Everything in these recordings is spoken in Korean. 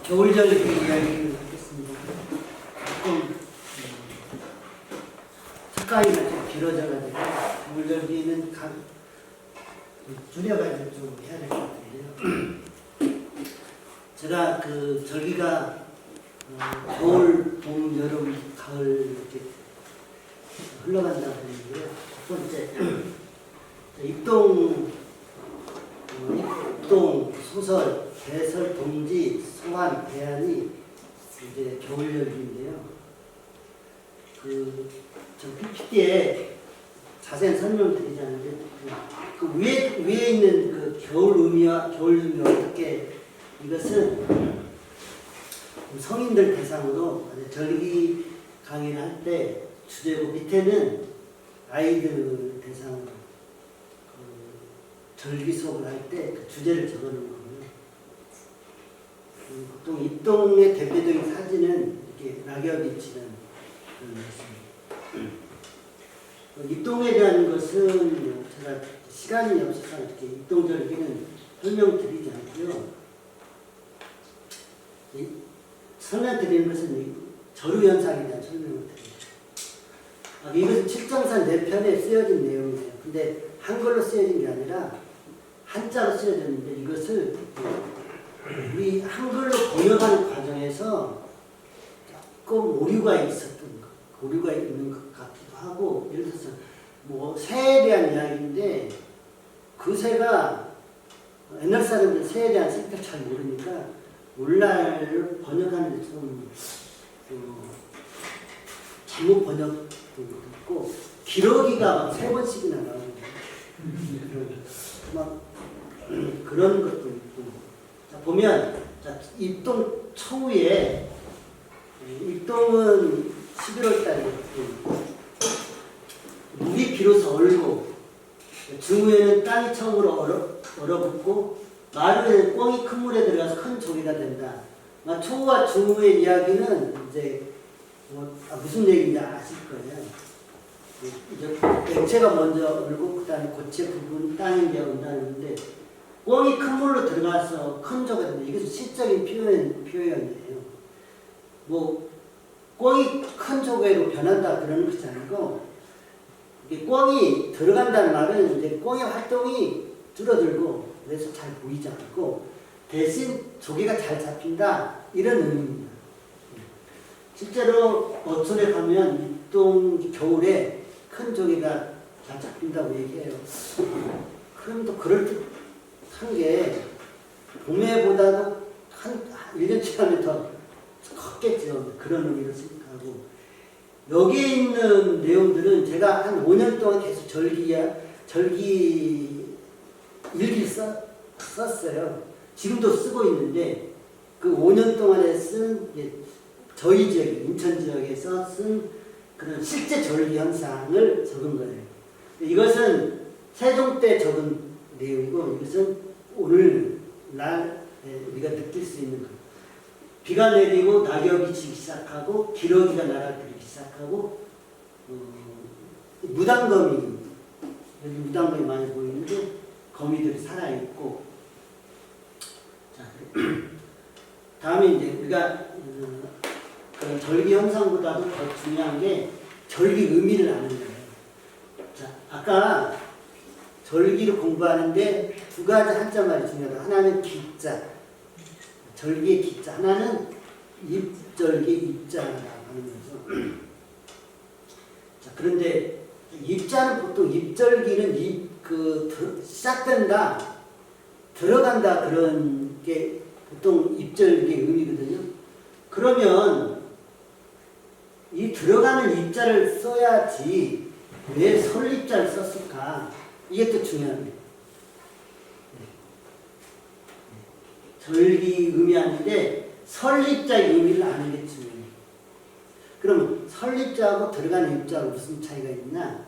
겨울절기 이야기를 하겠습니다. 조금 색깔이 좀 길어져가지고 겨울절기는 줄여가지고 좀 해야 될 것 같은데요. 제가 그 절기가 겨울, 봄, 여름, 가을 이렇게 흘러간다고 했는데요. 첫 번째 입동, 소설, 대설, 동지, 소환, 대안이 이제 겨울절기인데요. 저 PPT에 자세한 설명드리지 않는데 그 위에 있는 그 겨울 의미와 겨울 의미 어떻게 이것은 성인들 대상으로 절기 강의를 할 때 주제고 밑에는 아이들 대상으로 절기 수업을 할 때 그 주제를 적어놓은 거고요. 보통 입동의 대표적인 사진은 이렇게 낙엽이 지는 그런 모습입니다. 입동에 대한 것은 제가 시간이 없어서 이렇게 입동절기는 설명드리지 않고요. 설명드리는 것은 절우현상에 대한 설명을 드립니다. 이것은 칠정산 4편에 쓰여진 내용이에요. 근데 한글로 쓰여진 게 아니라 한자로 쓰여졌는데 이것을 우리 한글로 번역하는 과정에서 조금 오류가 있었던 것, 오류가 있는 것 같기도 하고, 예를 들어서 뭐 새에 대한 이야기인데 그 새가 옛날 사람들은 새에 대한 생각을 잘 모르니까 오늘날 번역하는 데 좀 잘못 번역도 있고 기러기가 막 3번씩이나 나오는 막 그런 것도 있고. 자, 보면 자, 입동 초후에 입동은 11월 달에 물이 비로소 얼고 중후에는 땅이 처음으로 얼어붙고 마루에는 꿩이 큰 물에 들어가서 큰 조개가 된다. 초후와 중후의 이야기는 이제 무슨 얘기인지 아실 거예요. 액체가 먼저 얼고 그 다음에 고체 부분 땅이 이제 온다는데 꿩이 큰 물로 들어가서 큰 조개가 된다. 이것은 시적인 표현이에요. 뭐 꿩이 큰 조개로 변한다 그러는 것이 아니고 꿩이 들어간다는 말은 이제 꿩의 활동이 줄어들고 그래서 잘 보이지 않고 대신 조개가 잘 잡힌다 이런 의미입니다. 실제로 어촌에 가면 입동 겨울에 큰 조개가 잘 잡힌다고 얘기해요. 그럼 또 그럴듯한 게 봄에보다도 한 1년 지나면 더 컸겠죠. 그런 의미로 생각하고 여기에 있는 내용들은 제가 한 5년 동안 계속 절기 일기를 썼어요. 지금도 쓰고 있는데 그 5년 동안에 쓴 저희 지역, 인천 지역에서 쓴 그런 실제 절기 현상을 적은 거예요. 이것은 세종 때 적은 내용이고 이것은 오늘날 우리가 느낄 수 있는 것. 비가 내리고 낙엽이 지기 시작하고 기러기가 날아들기 시작하고 무당거미, 여기 무당거미 많이 보이는데 거미들이 살아있고. 자, 다음에 이제 우리가 그런 절기 현상보다도 더 중요한 게 절기 의미를 아는 거예요. 자, 아까 절기를 공부하는데 2가지 한자말이 중요하다. 하나는 기자, 절기의 기자. 하나는 입절기 입자라고 하는 거죠. 자, 그런데 입자는 보통 입절기는 시작된다, 들어간다 그런 게 보통 입절기의 의미거든요. 그러면 이 들어가는 입자를 써야지 왜 설입자를 썼을까? 이게 또 중요합니다. 절기 의미하는데 설입자의 의미를 아는 게 중요해요. 그럼 설입자하고 들어가는 입자하고 무슨 차이가 있냐?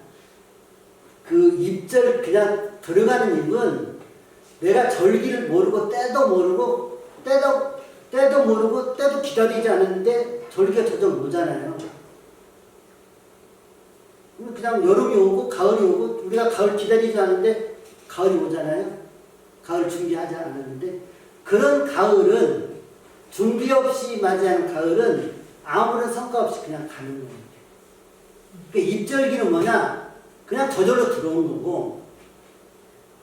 그 입절 그냥 들어가는 입은 내가 절기를 모르고 때도 모르고 때도 기다리지 않았는데 절기가 저절로 오잖아요. 그냥 여름이 오고 가을이 오고 우리가 가을 기다리지 않는데 가을이 오잖아요. 가을 준비하지 않았는데 그런 가을은 준비 없이 맞이하는 가을은 아무런 성과 없이 그냥 가는 거예요. 그러니까 입절기는 뭐냐? 그냥 저절로 들어온 거고,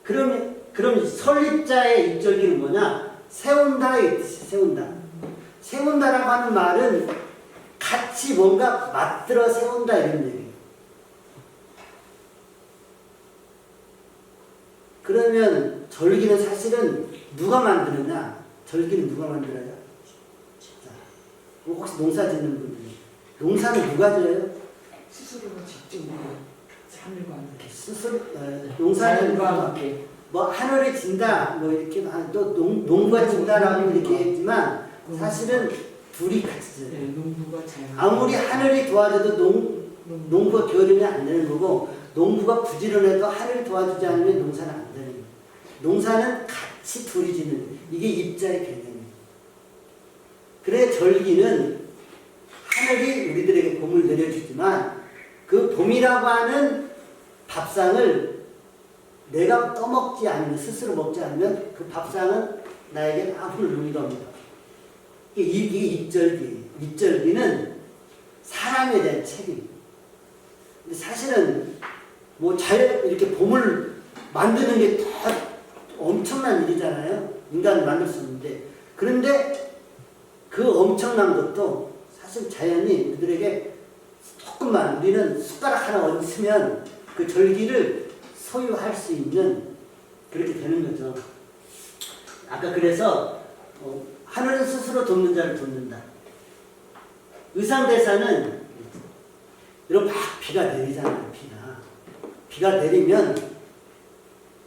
그럼 설립자의 입절기는 뭐냐? 세운다의 뜻이 세운다. 세운다라고 하는 말은 같이 뭔가 맞들어 세운다 이런 얘기예요. 그러면 절기는 사실은 누가 만드느냐? 절기는 누가 만들어요? 자, 혹시 농사 짓는 분들, 농사는 누가 지어요? 스스로가 직접 하늘과 함께 스스로 농사는 함께 뭐 하늘이 진다, 뭐 이렇게 또 농부가 진다라고 이렇게 했지만 사실은 둘이 같이 져요. 네, 농부가 자연 아무리 하늘이 도와줘도 농부가 게으르면 안 되는 거고, 농부가 부지런해도 하늘이 도와주지 않으면 농사는 안 되는 거예요. 농사는 같이 둘이 짓는, 이게 입자의 개념이에요. 그래 절기는 하늘이 우리들에게 봄을 내려주지만 그 봄이라고 하는 밥상을 내가 떠먹지 않으면, 스스로 먹지 않으면 그 밥상은 나에게 아무런 의미가 없는 거예요. 이게 입절기예요. 입절기는 사람에 대한 책임. 근데 사실은 뭐 이렇게 봄을 만드는 게 다 엄청난 일이잖아요. 인간을 만들 수 있는데. 그런데 그 엄청난 것도 사실 자연이 우리들에게 조금만, 우리는 숟가락 하나 얹으면 그 절기를 소유할 수 있는, 그렇게 되는 거죠. 아까 그래서 하늘은 스스로 돕는 자를 돕는다. 의상대사는 이런 막 비가 내리잖아요. 비가 내리면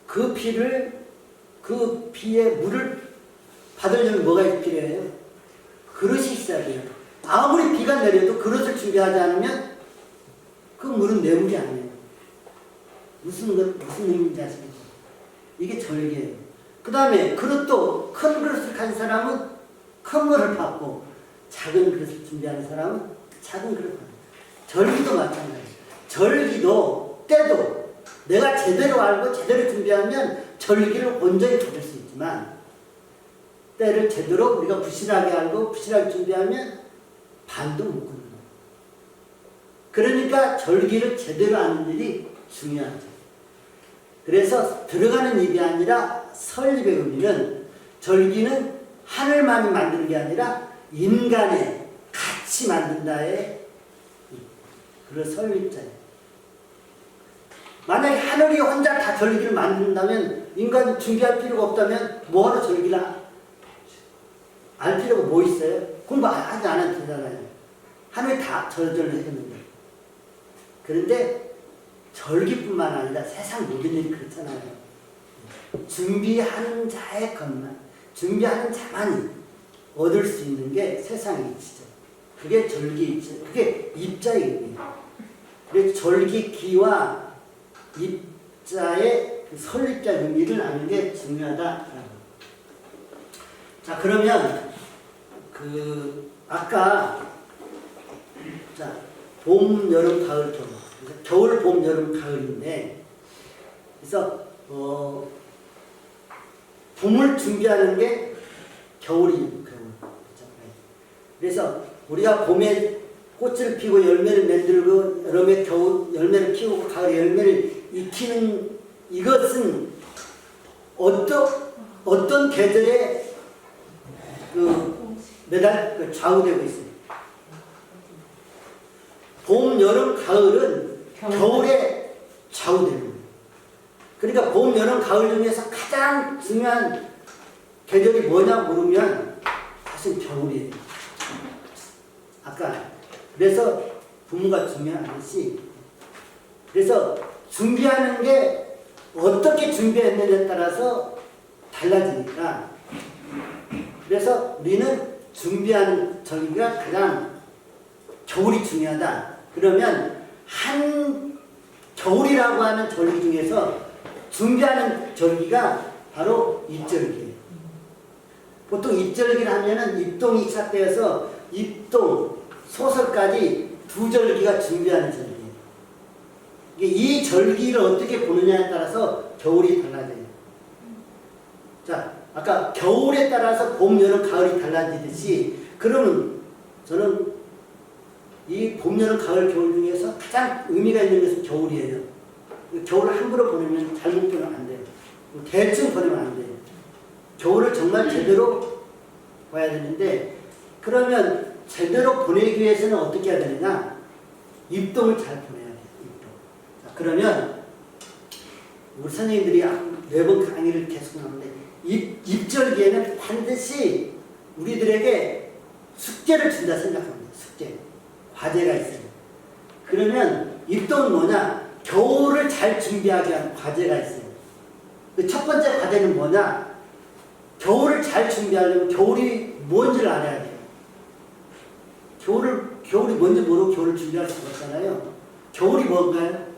그 비에 물을 받으려면 뭐가 필요해요? 그릇이 있어야 돼요. 아무리 비가 내려도 그릇을 준비하지 않으면 그 물은 내 물이 아니에요. 무슨 의미인지 아시겠죠? 이게 절개예요. 그 다음에 그릇도, 큰 그릇을 가진 사람은 큰 물을 받고, 작은 그릇을 준비하는 사람은 작은 그릇을 받는. 절기도 마찬가지예요. 절기도 때도 내가 제대로 알고 제대로 준비하면 절기를 온전히 받을 수 있지만, 때를 제대로 우리가 부실하게 알고 부실하게 준비하면 반도 못 끊는 거예요. 그러니까 절기를 제대로 아는 일이 중요하죠. 그래서 들어가는 입이 아니라 설립의 의미는, 절기는 하늘만이 만드는 게 아니라 인간의 같이 만든다의 그런 설립자예요. 만약에 하늘이 혼자 다 절기를 만든다면, 인간이 준비할 필요가 없다면 뭐하러 절기를 알 필요가 뭐 있어요? 공부하지 않아도 되잖아요. 하늘이 다 절절로 해줬는데. 그런데 절기뿐만 아니라 세상 모든 일이 그렇잖아요. 준비하는 자의 것만, 준비하는 자만이 얻을 수 있는 게 세상의 이치죠. 그게 절기 이치, 그게 입자의 의미예요. 그래서 절기 기와 입자의 그 설립자 의미를 아는 게 중요하다. 자, 그러면 아까 봄, 여름, 가을, 겨울, 봄, 여름, 가을인데, 그래서 봄을 준비하는 게 겨울이에요. 그래서 우리가 봄에 꽃을 피고 열매를 만들고, 여름에 겨울 열매를 키우고, 가을에 열매를 익히는, 이것은 어떤 계절에 좌우되고 있어요. 봄, 여름, 가을은 겨울에 좌우되는 거예요. 그러니까 봄, 여름, 가을 중에서 가장 중요한 계절이 뭐냐 물으면 사실 겨울이에요. 아까 그래서 부모가 중요하듯이, 그래서 준비하는 게 어떻게 준비했느냐에 따라서 달라지니까, 그래서 우리는 준비하는 절기가 가장 겨울이 중요하다. 그러면 겨울이라고 하는 절기 중에서 준비하는 절기가 바로 입절기예요. 보통 입절기를 하면은 입동이 시작되어서 입동, 소설까지 두 절기가 준비하는 절기예요. 이 절기를 어떻게 보느냐에 따라서 겨울이 달라져요. 자, 아까 겨울에 따라서 봄, 여름, 가을이 달라지듯이 그러면 저는 이 봄, 여름, 가을, 겨울 중에서 가장 의미가 있는 것은 겨울이에요. 겨울을 함부로 보내면 잘못 보내면 안 돼요. 대충 보내면 안 돼요. 겨울을 정말 제대로 봐야 되는데 그러면 제대로 보내기 위해서는 어떻게 해야 되느냐? 입동을 잘 보내야 돼요. 입동. 자, 그러면 우리 선생님들이 매번 강의를 계속 하는데 입절기에는 반드시 우리들에게 숙제를 준다 생각합니다. 숙제. 과제가 있어요. 그러면 입동은 뭐냐? 겨울을 잘 준비하게 하는 과제가 있어요. 그 첫 번째 과제는 뭐냐? 겨울을 잘 준비하려면 겨울이 뭔지를 알아야 돼요. 겨울이 뭔지 모르고 겨울을 준비할 수가 없잖아요. 겨울이 뭔가요?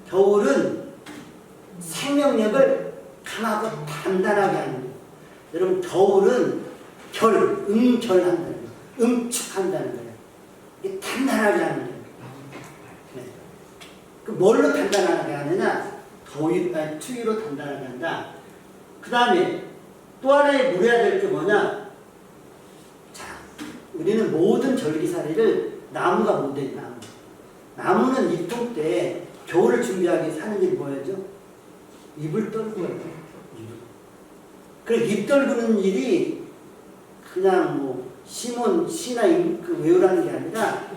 겨울은 생명력을 강하고 단단하게 하는 거예요. 여러분 겨울은 음결한다는 거예요. 응축한다는 거예요. 이게 단단하게 하는 거예요. 네. 그 뭘로 단단하게 하느냐? 추위로 단단하게 한다. 그 다음에 또 하나의 물어야 될 게 뭐냐? 자, 우리는 모든 절기살이를 나무가 모델이 나무. 나무는 입동 때 겨울을 준비하기 위해서 하는 일이 뭐였죠? 잎을 떨구는 거예요. 그래서 잎 떨구는 일이 그냥 뭐 시나 그 외우라는 게 아니라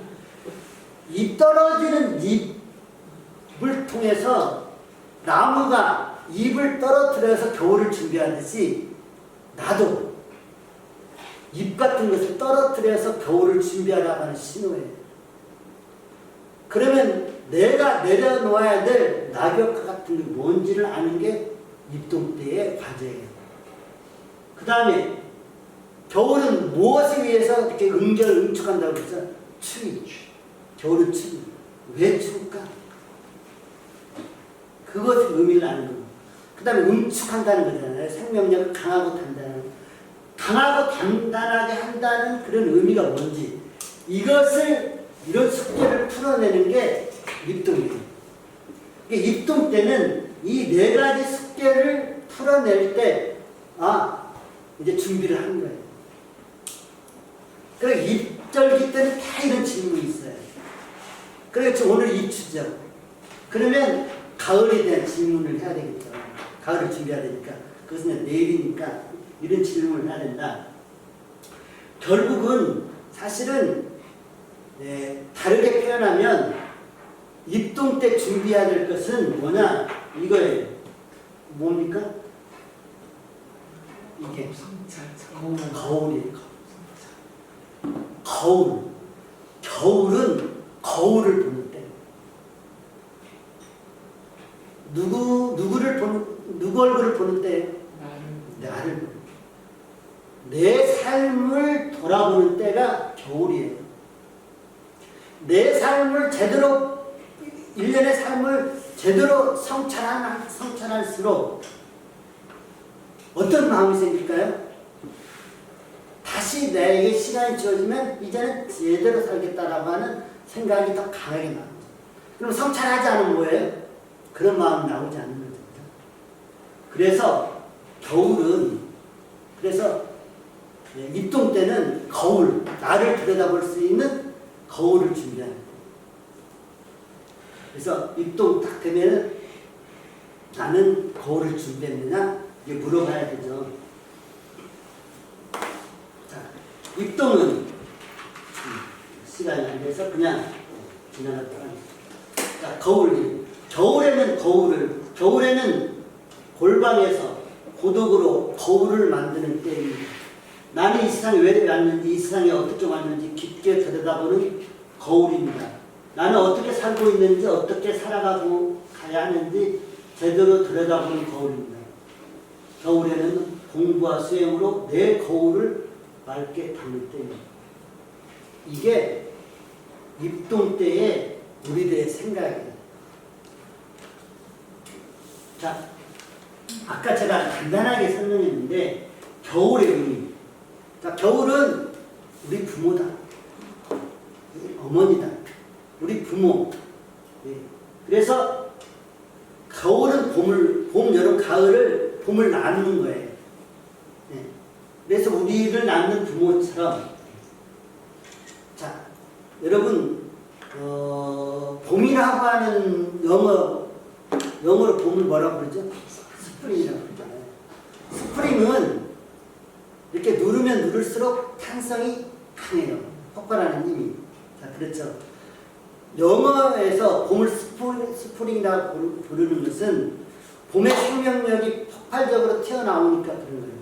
잎 떨어지는 잎을 통해서 나무가 잎을 떨어뜨려서 겨울을 준비하듯이 나도 잎 같은 것을 떨어뜨려서 겨울을 준비하라고 하는 신호예요. 그러면 내가 내려놓아야 될 낙엽 같은 게 뭔지를 아는 게 입동 때의 과제예요. 그 다음에 겨울은 무엇에 의해서 이렇게 응축한다고 그랬죠? 추위. 겨울은 추위. 왜 추울까? 그것의 의미를 아는 겁니다. 그 다음에 응축한다는 거잖아요. 생명력을 강하고 단단하게 한다는 그런 의미가 뭔지 이런 숙제를 풀어내는 게 입동이에요. 입동 때는 이 네 가지 숙제를 풀어낼 때 이제 준비를 하는 거예요. 그리고 입절기 때는 다 이런 질문이 있어요. 그래서 오늘 입추죠. 그러면 가을에 대한 질문을 해야 되겠죠. 가을을 준비해야 되니까. 그것은 내일이니까 이런 질문을 해야 된다. 결국은 사실은 다르게 표현하면 입동 때 준비해야 될 것은 뭐냐? 이거예요. 뭡니까? 이게 거울이에요. 겨울은 거울을 보는 때. 누구 얼굴을 보는 때? 나를 보는 때. 내 삶을 돌아보는 때가 겨울이에요. 내 삶을 제대로, 일련의 삶을 제대로 성찰할수록 어떤 마음이 생길까요? 다시 나에게 시간이 주어지면 이제는 제대로 살겠다라고 하는 생각이 더 강하게 나옵니다. 그럼 성찰하지 않으면 뭐예요? 그런 마음이 나오지 않는 거죠. 그래서 입동 때는 거울, 나를 들여다볼 수 있는 거울을 준비하는 거예요. 그래서 입동 딱 되면은 나는 거울을 준비했느냐? 이게 물어봐야 되죠. 자, 입동은 시간이 안 돼서 그냥 지나갔다가. 자, 겨울에는 골방에서 고독으로 거울을 만드는 때입니다. 나는 이 세상에 왜 왔는지, 이 세상에 어떻게 왔는지 깊게 들여다보는 거울입니다. 나는 어떻게 살고 있는지, 어떻게 살아가고 가야 하는지 제대로 들여다보는 거울입니다. 겨울에는 공부와 수행으로 내 거울을 맑게 담을 때입니다. 이게 입동 때의 우리들의 생각이에요. 자, 아까 제가 간단하게 설명했는데 겨울의 의미. 자, 겨울은 우리 부모다. 우리 어머니다. 우리 부모. 네. 그래서 겨울은 봄, 여름, 가을을 봄을 나누는 거예요. 네. 그래서 우리를 낳는 부모처럼 자, 여러분 봄이라고 하는 영어로 봄을 뭐라고 그러죠? 스프링이라고 그러잖아요. 스프링은 이렇게 누르면 누를수록 탄성이 강해요. 폭발하는 힘이. 자, 그렇죠. 영어에서 봄을 스프링이라고 부르는 것은 봄의 생명력이 폭발적으로 튀어나오니까 그런 거예요.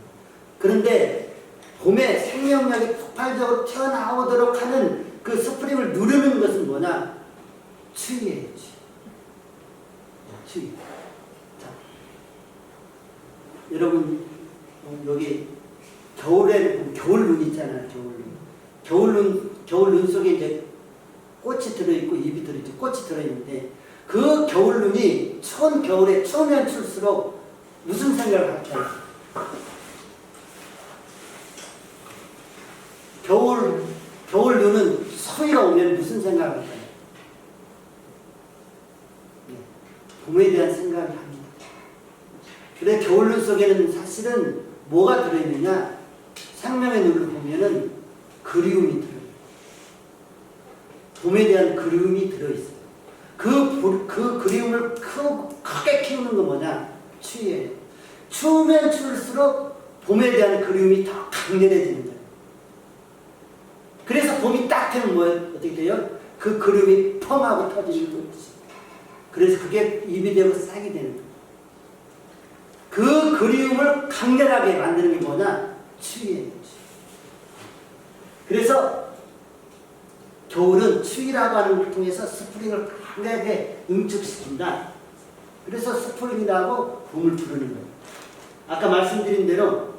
그런데 봄에 생명력이 폭발적으로 튀어나오도록 하는 그 스프링을 누르는 것은 뭐냐? 추위예요, 추위. 자, 여러분, 여기 겨울에 겨울눈 있잖아요, 겨울눈 속에 이제 꽃이 들어있고 잎이 들어있죠. 꽃이 들어있는데 그 겨울눈이 추운 겨울에 추우면 추울수록 무슨 생각을 할까요? 겨울눈은 서위가 오면 무슨 생각을 할까요? 네, 봄에 대한 생각을 합니다. 그래 겨울눈 속에는 사실은 뭐가 들어있느냐? 생명의 눈을 보면은 그리움이 들어있어요. 봄에 대한 그리움이 들어있어요. 그 그리움을 크게 키우는 건 뭐냐? 추위예요. 추우면 추울수록 봄에 대한 그리움이 더 강렬해지는 거예요. 그래서 봄이 딱 되면 뭐예요? 어떻게 돼요? 그 그리움이 펑 하고 터지는 거지. 그래서 그게 입이 되고 싹이 되는 거예요. 그 그리움을 강렬하게 만드는 게 뭐냐? 추위예요. 그래서 겨울은 추위라고 하는 걸 통해서 스프링을 강하게 응축시킨다. 그래서 스프링이라고 봄을 부르는 거예요. 아까 말씀드린 대로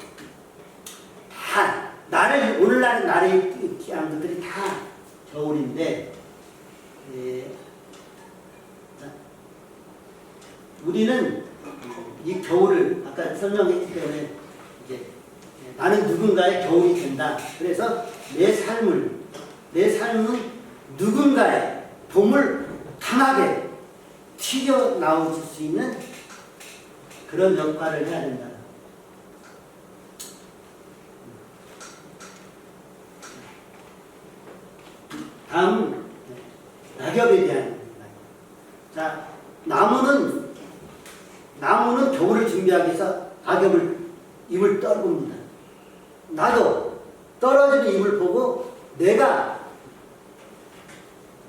다 오늘날 나를 기한 것들이 다 겨울인데 우리는 이 겨울을 아까 설명했기 때문에 이제 나는 누군가의 겨울이 된다. 그래서 내 삶은 누군가의 봄을 강하게 튀겨나올 수 있는 그런 역할을 해야 된다. 다음 낙엽에 대한 자 나무는 겨울을 준비하기 위해서 낙엽을 잎을 떨굽니다. 나도 떨어지는 잎을 보고 내가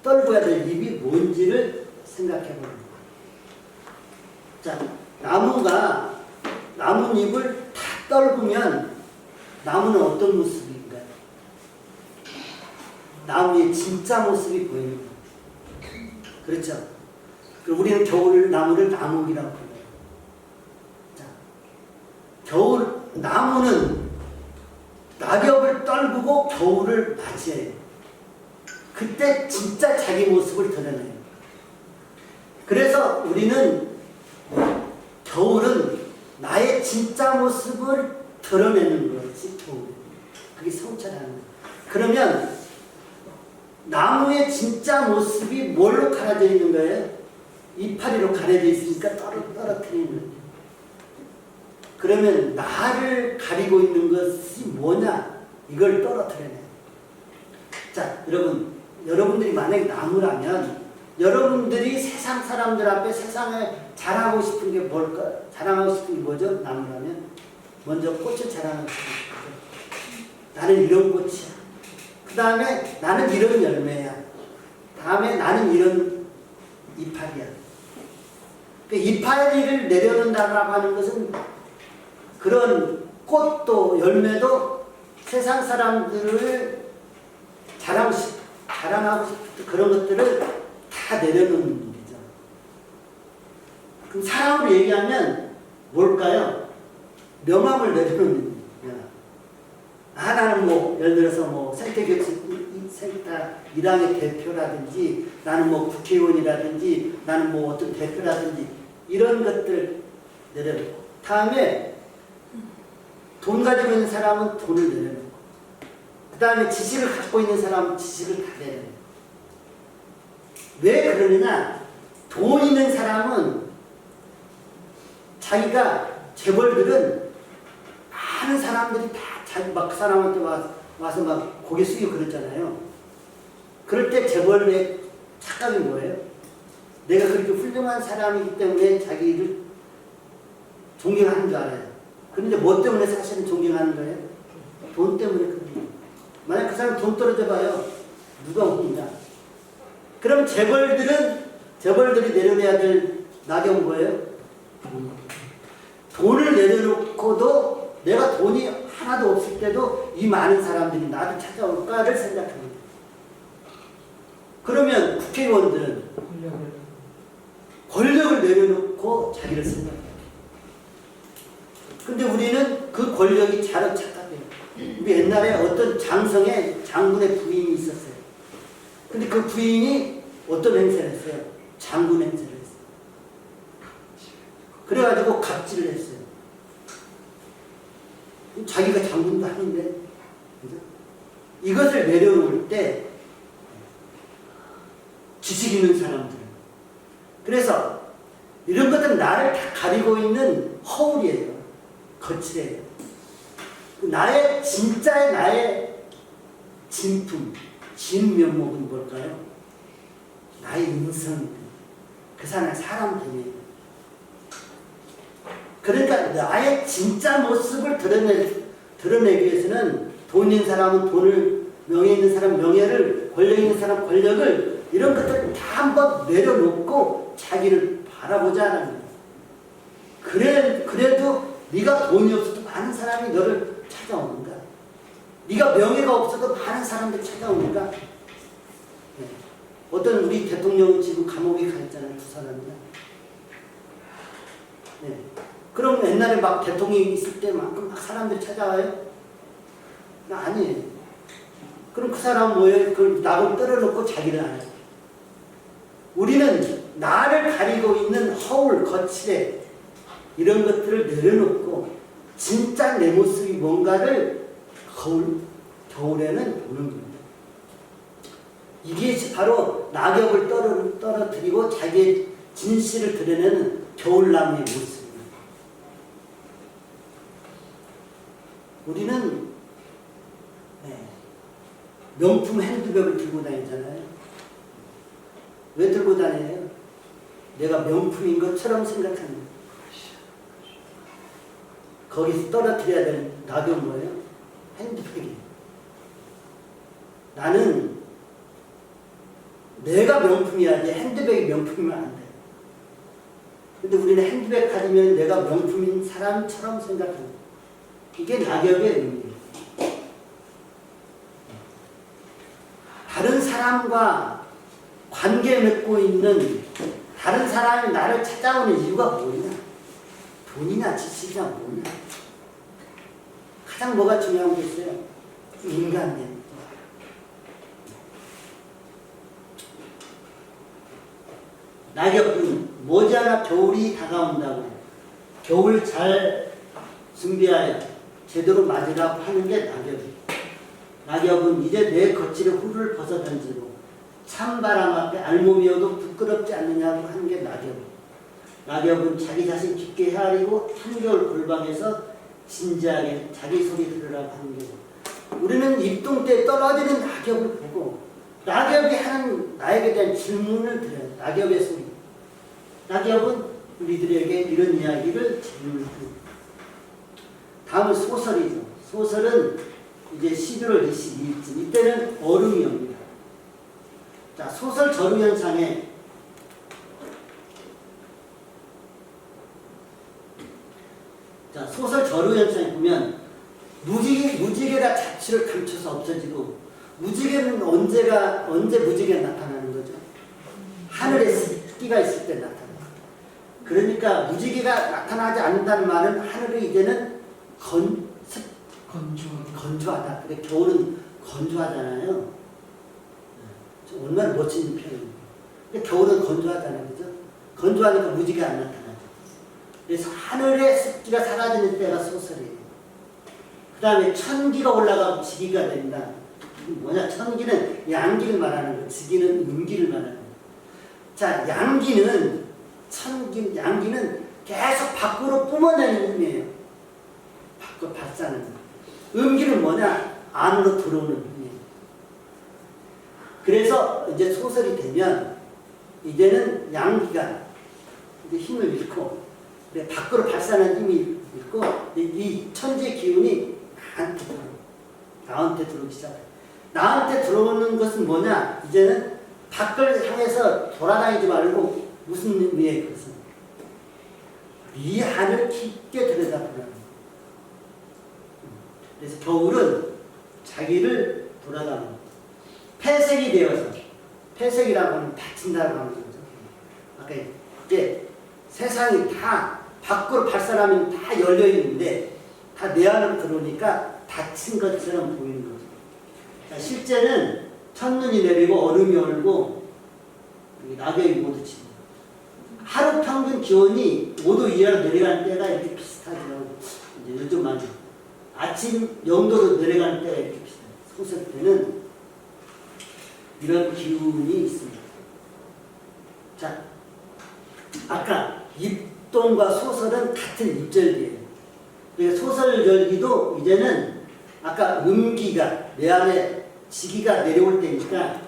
떨궈야 될 잎이 뭔지를 생각해 보는 거예요. 자, 나뭇잎을 다 떨구면 나무는 어떤 모습인가요? 나무의 진짜 모습이 보이는 거예요. 그렇죠? 우리는 나무를 나무이라고 불러요. 자, 나무는 낙엽을 떨구고 겨울을 맞이해요. 그때 진짜 자기 모습을 드러내요. 그래서 우리는 겨울은 나의 진짜 모습을 드러내는 것이 겨울. 그게 성찰하는 거예요. 그러면 나무의 진짜 모습이 뭘로 가려져 있는 거예요? 이파리로 가려져 있으니까 떨어뜨리는 거예요. 그러면 나를 가리고 있는 것이 뭐냐? 이걸 떨어뜨려내요. 자, 여러분들이 만약에 나무라면 여러분들이 세상 사람들 앞에 세상에 자랑하고 싶은 게 뭘까? 자랑하고 싶은 게 뭐죠? 나무라면 먼저 꽃을 자랑하고 싶은 거죠. 나는 이런 꽃이야. 그 다음에 나는 이런 열매야. 다음에 나는 이런 이파리야. 그 이파리를 내려놓는다고 하는 것은 그런 꽃도 열매도 세상 사람들을 자랑하고 싶은 그런 것들을 다 내려놓는 일이죠. 그럼 사람으로 얘기하면 뭘까요? 명함을 내려놓는 명함. 나는 예를 들어서 생태교칙센터 1항의 대표라든지 나는 국회의원이라든지 나는 어떤 대표라든지 이런 것들 내려놓고 다음에 돈 가지고 있는 사람은 돈을 내려놓고 그 다음에 지식을 갖고 있는 사람은 지식을 다 내려놓고 왜 그러느냐? 돈 있는 사람은 자기가 재벌들은 많은 사람들이 다 자기 막 그 사람한테 와서 막 고개 숙이고 그랬잖아요. 그럴 때 재벌의 착각이 뭐예요? 내가 그렇게 훌륭한 사람이기 때문에 자기를 존경하는 줄 알아요. 그런데 뭐 때문에 사실은 존경하는 거예요? 돈 때문에 그런 거예요. 만약 그 사람 돈 떨어져 봐요. 누가 옵니다. 그럼 재벌들이 내려내야 될 낙엽은 뭐예요? 돈을 내려놓고도 내가 돈이 하나도 없을 때도 이 많은 사람들이 나를 찾아올까를 생각합니다. 그러면 국회의원들은 권력을 내려놓고 자기를 생각해요. 근데 우리는 그 권력이 자로 착각해요. 우리 옛날에 어떤 장성의 장군의 부인이 있었어요. 근데 그 부인이 어떤 행세를 했어요? 장군 행세를 했어요. 그래가지고 갑질을 했어요. 자기가 장군도 아닌데, 그죠? 이것을 내려놓을 때 지식 있는 사람들. 그래서 이런 것들은 나를 다 가리고 있는 허울이에요. 거칠해요. 진짜의 나의 진품, 진면목은 뭘까요? 나의 인성, 그 사람 때문에. 그러니까 나의 진짜 모습을 드러내기 위해서는 돈 있는 사람은 돈을, 명예 있는 사람 명예를, 권력 있는 사람 권력을, 이런 것들을 다 한번 내려놓고 자기를 바라보자는 거예요. 그래도 네가 돈이 없어도 많은 사람이 너를 찾아오는가? 네가 명예가 없어도 많은 사람들이 찾아오는가? 네. 어떤 우리 대통령은 지금 감옥에 가 있잖아요. 두 사람이나. 네. 그럼 옛날에 막 대통령이 있을 때만큼 막 사람들이 찾아와요? 아니에요. 그럼 그 사람은 뭐예요? 그 낙을 떨어놓고 자기를 알아요. 우리는 나를 가리고 있는 허울, 거칠에 이런 것들을 내려놓고 진짜 내 모습이 뭔가를 겨울에는 보는 겁니다. 이게 바로 낙엽을 떨어뜨리고 자기의 진실을 드러내는 겨울나무의 모습입니다. 우리는 명품 핸드백을 들고 다니잖아요. 왜 들고 다녀요? 내가 명품인 것처럼 생각하는 거예요. 거기서 떨어뜨려야 될 낙엽은 뭐예요? 핸드백이에요. 나는 내가 명품이야지 핸드백이 명품이면 안 돼. 근데 우리는 핸드백 가지면 내가 명품인 사람처럼 생각하는 거예요. 이게 낙엽의 의미예요. 다른 사람과 관계 맺고 있는 다른 사람이 나를 찾아오는 이유가 뭐냐? 돈이나 지식이나 뭐냐? 가장 뭐가 중요한 게 있어요? 인간됨. 낙엽은 머지않아 겨울이 다가온다고 겨울 잘 준비하여 제대로 맞으라고 하는 게 낙엽이에요. 낙엽은 이제 내 거칠의 후를 벗어던지고 찬바람 앞에 알몸이어도 부끄럽지 않느냐고 하는 게 낙엽이에요. 낙엽은 자기 자신 깊게 헤아리고 한겨울 골방에서 진지하게 자기 소리 들으라고 하는 거예요. 우리는 입동대에 떨어지는 낙엽을 보고 낙엽이 하는 나에게 대한 질문을 드려요. 낙엽의 소리. 낙엽은 우리들에게 이런 이야기를 질문을 드립니다. 다음은 소설이죠. 소설은 이제 11월 22일쯤 이때는 얼음이 옵니다. 자, 소설 저류 현상에 소설 저류 현상에 보면 무지개가 자취를 감춰서 없어지고 무지개는 언제 무지개가 나타나는 거죠? 하늘에 습기가 있을 때 나타나요. 그러니까 무지개가 나타나지 않는다는 말은 하늘이 이제는 건조하다. 그래 겨울은 건조하잖아요. 얼마나 멋진 표현입니다. 근데 겨울은 건조하잖아요, 그죠? 건조하니까 무지개가 안 나타나죠. 그래서 하늘의 습기가 사라지는 때가 소설이에요. 그 다음에 천기가 올라가고 지기가 된다. 뭐냐? 천기는 양기를 말하는 거예요. 지기는 음기를 말하는 거예요. 자, 양기는 계속 밖으로 뿜어내는 힘이에요. 밖으로 발산하는 힘. 음기는 뭐냐? 안으로 들어오는 힘이에요. 그래서 이제 소설이 되면 이제는 양기가 이제 힘을 잃고 밖으로 발산하는 힘이 잃고 이 천재 기운이 나한테 들어오기 시작해요. 나한테 들어오는 것은 뭐냐? 이제는 밖을 향해서 돌아다니지 말고 무슨 의미의 것은 이 안을 깊게 들여다보는 거예요. 그래서 겨울은 자기를 돌아다니는 폐색이 되어서 폐색이라고 하면 다친다고 하는 거죠. 아까 이제 세상이 다 밖으로 발산하면 다 열려 있는데 다 내 안으로 들어오니까 닫힌 것처럼 보이는 거죠. 그러니까 실제는 첫눈이 내리고 얼음이 얼고 낙엽이 모두 지고 하루 평균 기온이 5도 이하로 내려가는 때가 이렇게 비슷하죠. 이제 요즘 많이 아침 0도로 내려가는 때가 이렇게 비슷해요. 소설 때는 이런 기운이 있습니다. 자, 아까 입동과 소설은 같은 입절기예요. 그러니까 소설절기도 이제는 아까 음기가 내 안에 지기가 내려올 때니까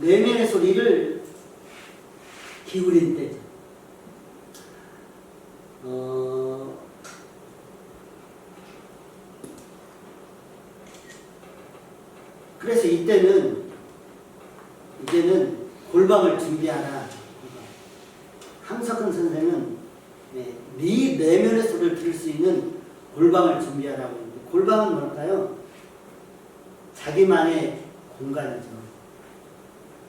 내면의 소리를 기울인 때죠. 그래서 이제는 골방을 준비하라. 함석헌 선생은 네 내면의 소리를 들을 수 있는 골방을 준비하라고 했는데 골방은 뭘까요? 자기만의 공간이죠.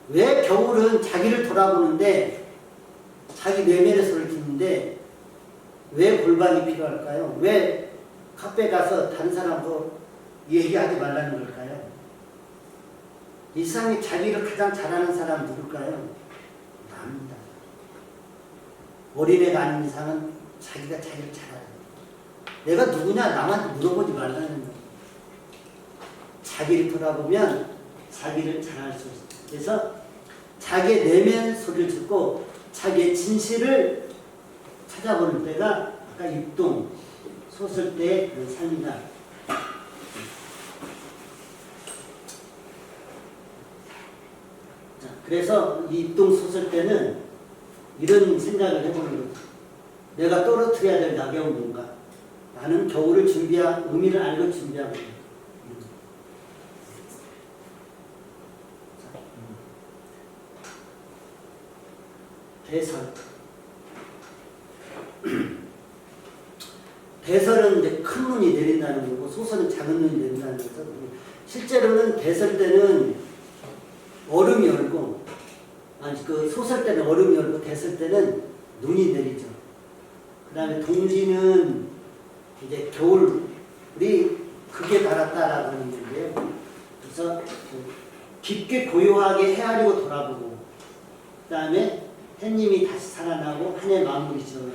왜 겨울은 자기를 돌아보는데 자기 내면의 소리를 듣는데 왜 골방이 필요할까요? 왜 카페 가서 다른 사람하고 얘기하지 말라는 걸까요? 이 세상에 자기를 가장 잘하는 사람은 누굴까요? 나입니다. 어린애가 아닌 이상은 자기가 자기를 잘하는 거예요. 내가 누구냐 남한테 물어보지 말라는 거예요. 자기를 돌아보면 자기를 잘할 수 있어요. 그래서 자기의 내면 소리를 듣고 자기의 진실을 찾아보는 때가 아까 입동 소설 때의 그 삶이다. 자, 그래서 이 입동 소설 때는 이런 생각을 해보는 거죠. 내가 떨어뜨려야 될 낙엽은 뭔가? 나는 겨울을 준비한 의미를 알고 준비하고 있는 거예요. 대설. 대설은 이제 큰 눈이 내린다는 거고 소설은 작은 눈이 내린다는 거죠. 실제로는 대설 때는 얼음이 얼고 그 소설 때는 얼음이 얼고 대설 때는 눈이 내리죠. 그 다음에 동지는 이제 겨울이 극에 달았다라고 하는 건데요. 그래서 깊게 고요하게 헤아리고 돌아보고 그 다음에 햇님이 다시 살아나고 한 해 마무리죠.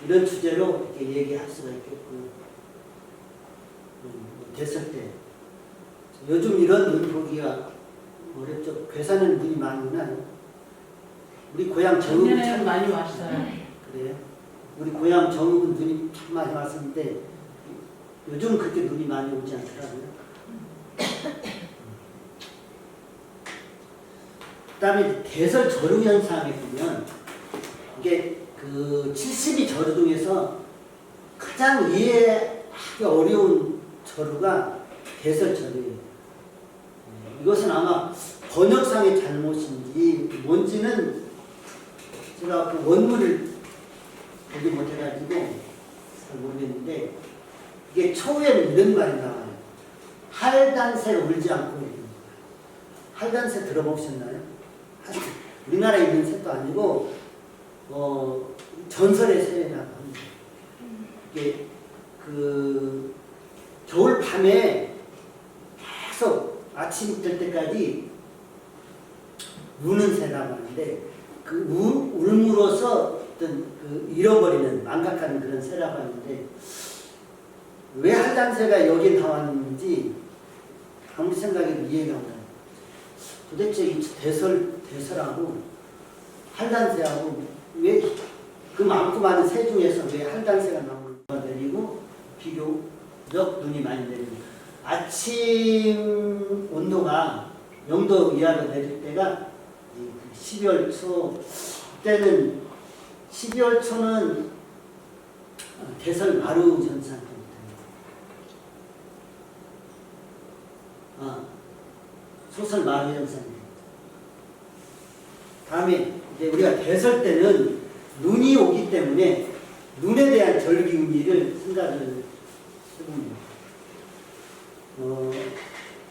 이런 주제로 이렇게 얘기할 수가 있겠고 됐을 때 요즘 이런 눈 보기가 어렵죠. 괴산에는 눈이 많이 오나요? 우리 고향 정읍은 작년에는 많이 왔어요. 그래요? 우리 고향 정읍은 눈이 참 많이 왔었는데 요즘 그렇게 눈이 많이 오지 않더라고요. 그 다음에 대설 저류 현상에 보면 이게 그 70이 저류 중에서 가장 이해하기 어려운 저류가 대설 저류예요. 이것은 아마 번역상의 잘못인지 뭔지는 제가 그 원문을 보지 못해가지고 잘 모르겠는데 이게 초에는 이런 말이 나와요. 할단새 울지 않고 할단새 들어보셨나요? 우리나라에 있는 새도 아니고 전설의 새라고 합니다. 이게 그 겨울 밤에 계속 아침 될 때까지 우는 새라고 하는데 그 울므로써 어떤 그 잃어버리는 망각하는 그런 새라고 하는데 왜 할단새가 여기 나왔는지 아무리 생각해도 이해가 안 가요. 도대체 이 대설하고 할단새하고 왜 그 많고 많은 새 중에서 왜 할당새가 나오는 거 내리고 비교적 눈이 많이 내립니다. 아침 온도가 0도 이하로 내릴 때가 12월 초, 그때는 12월 초는 대설 마루 현상 때문에 소설 마루 현상입니다. 다음에 이제 우리가 대설 때는 눈이 오기 때문에 눈에 대한 절기 의미를 생각을 해봅니다.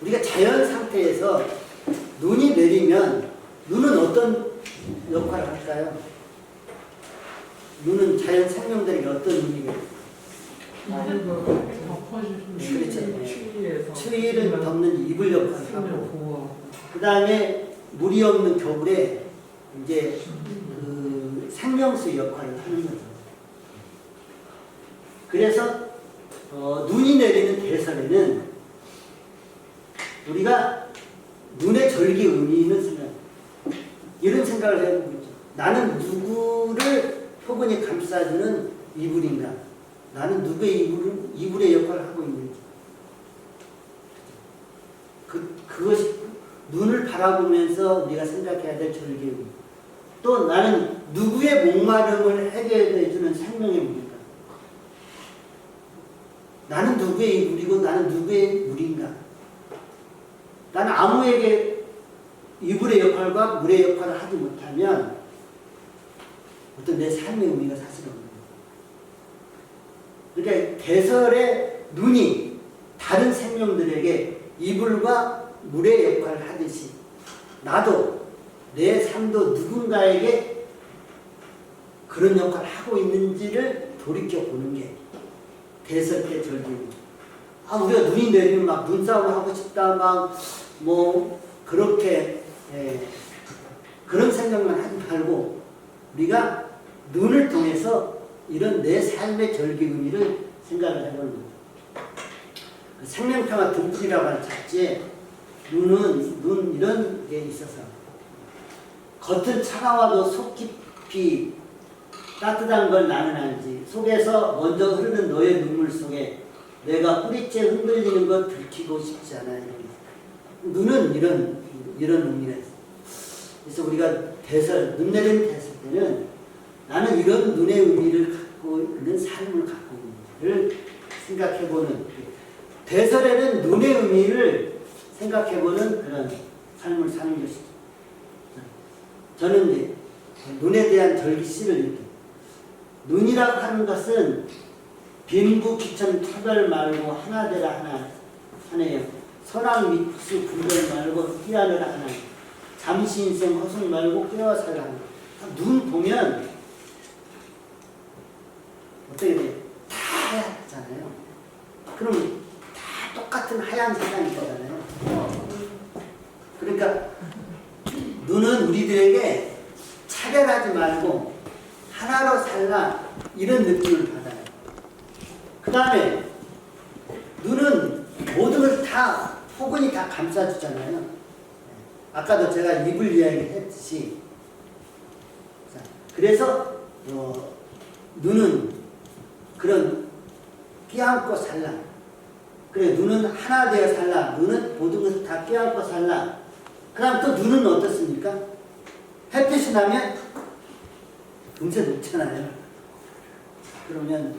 우리가 자연 상태에서 눈이 내리면 눈은 어떤 역할을 할까요? 눈은 자연 생명들에게 어떤 의미가 추위에서 추위를 덮는 이불 역할을 하고 보호하고 그 다음에 물이 없는 겨울에 이제 그 생명수 역할을 하는 거죠. 그래서 눈이 내리는 대설에는 우리가 눈의 절기 의미는 생각, 이런 생각을 해보겠죠. 나는 누구를 포근히 감싸주는 이불인가? 나는 누구의 이불의 역할을 하고 있는지. 그것이 눈을 바라보면서 우리가 생각해야 될 절기 의미. 또 나는 누구의 목마름을 해결해주는 생명의 물인가? 나는 누구의 이불이고 나는 누구의 물인가? 나는 아무에게 이불의 역할과 물의 역할을 하지 못하면 어떤 내 삶의 의미가 사실 없는 거예요. 그러니까 대설의 눈이 다른 생명들에게 이불과 물의 역할을 하듯이 나도 내 삶도 누군가에게 그런 역할을 하고 있는지를 돌이켜보는 게 대설 때 절기입니다. 우리가 눈이 내리면 막 눈싸움을 하고 싶다, 뭐 그렇게 그런 생각만 하지 말고 우리가 눈을 통해서 이런 내 삶의 절기 의미를 생각을 해보는 거예요. 생명평화 등불이라고 하는 잡지에 눈 이런 게 있어서 겉은 차가워도 속 깊이 따뜻한 걸 나는 알지. 속에서 먼저 흐르는 너의 눈물 속에 내가 뿌리째 흔들리는 것 들키고 싶지 않아. 눈은 이런 의미가 있어요. 그래서 우리가 눈 내리는 대설 때는 나는 이런 눈의 의미를 갖고 있는 삶을 갖고 있는지를 생각해보는, 대설에는 눈의 의미를 생각해보는 그런 삶을 사는 것이죠. 저는 이제 눈에 대한 절기씨를 이렇게, 눈이라고 하는 것은 빈부 귀천 차별 말고 하나 되라 하네요. 선악 미수 분별 말고 희하려라 하나. 잠시 인생 허송 말고 꿰어 살라 하나. 눈 보면 어떻게 돼요? 다 하얗잖아요. 그럼 다 똑같은 하얀 세상이 되잖아요. 그러니까 눈은 우리들에게 차별하지 말고 하나로 살라, 이런 느낌을 받아요. 그 다음에 눈은 모든 걸 다 포근히 다 감싸주잖아요. 아까도 제가 이불 이야기를 했듯이, 그래서 눈은 그런 껴안고 살라. 그래, 눈은 하나 되어 살라. 눈은 모든 것을 다 껴안고 살라. 그 다음 또 눈은 어떻습니까? 햇빛이 나면 금세 녹잖아요. 그러면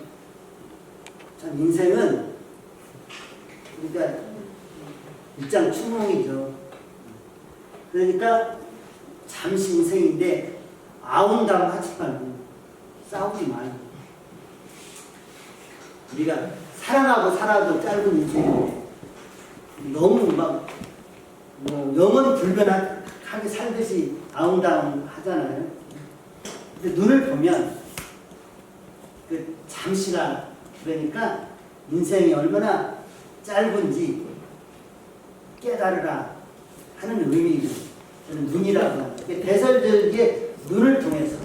참 인생은 그러니까 일장춘몽이죠. 그러니까 잠시 인생인데 아웅다웅 하지 말고 싸우지 말고, 우리가 사랑하고 살아도 짧은 인생인데 너무 막 영원 불변하게 살듯이 아웅다웅 하잖아요. 근데 눈을 보면 그 잠시라, 그러니까 인생이 얼마나 짧은지 깨달으라 하는 의미입니다. 저는 눈이라고 합니다. 대설절기의 눈을 통해서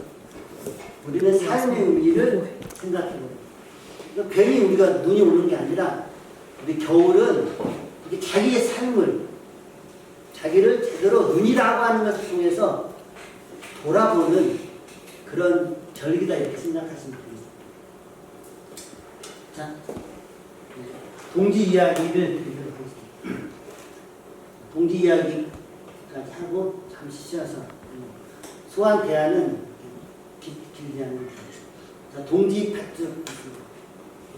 우리는 삶의 의미를 생각해보는 거예요. 괜히 우리가 눈이 오는 게 아니라 우리 겨울은 자기의 삶을, 자기를 제대로 눈이라고 하는 것을 통해서 돌아보는 그런 절기다 이렇게 생각하시면 됩니다. 자, 동지 이야기를 드리도록 하겠습니다. 동지 이야기까지 하고 잠시 쉬어서 소환 대화는 길지 않은 자, 동지 팥죽 있습니다.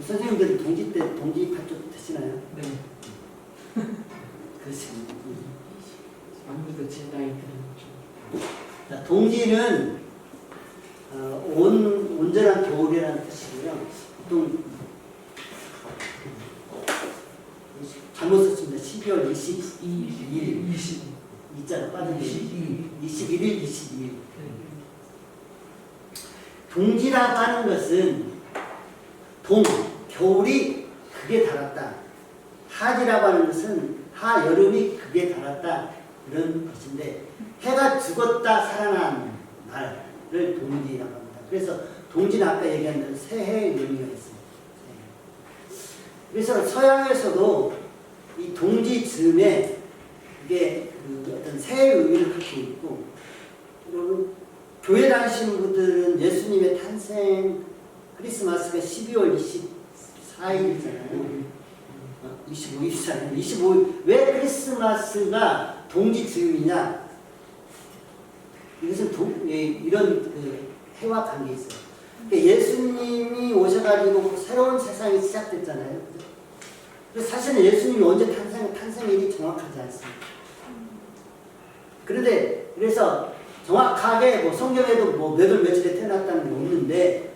선생님들은 동지 때 동지 팥죽 드시나요? 네. 그렇습니다. 아무래도 제 나이들은 좀. 자, 동지는 온전한 겨울이라는 뜻이고요. 보통 잘못 썼습니다. 12월 22일 20. 이자가 빠진 게 21일, 22일. 네. 동지라고 하는 것은 겨울이 극에 달았다. 하지라고 하는 것은 여름이 극에 달았다. 이런 것인데 해가 죽었다 살아난 날을 동지라고 합니다. 그래서 동지는 아까 얘기한 대로 새해의 의미가 있습니다. 그래서 서양에서도 이 동지 즈음에 이게 어떤 새해의 의미를 갖고 있고, 그리고 교회 다니시는 분들은 예수님의 탄생 크리스마스가 12월 24일이잖아요. 25일이잖아요. 25일. 왜 크리스마스가 동지 즈음이냐? 이것은 이런 해와 관계 있어요. 그러니까 예수님이 오셔가지고 새로운 세상이 시작됐잖아요. 그래서 사실은 예수님이 언제 탄생일이 정확하지 않습니다. 그런데 그래서 정확하게 성경에도 몇 월 며칠에 태어났다는 게 없는데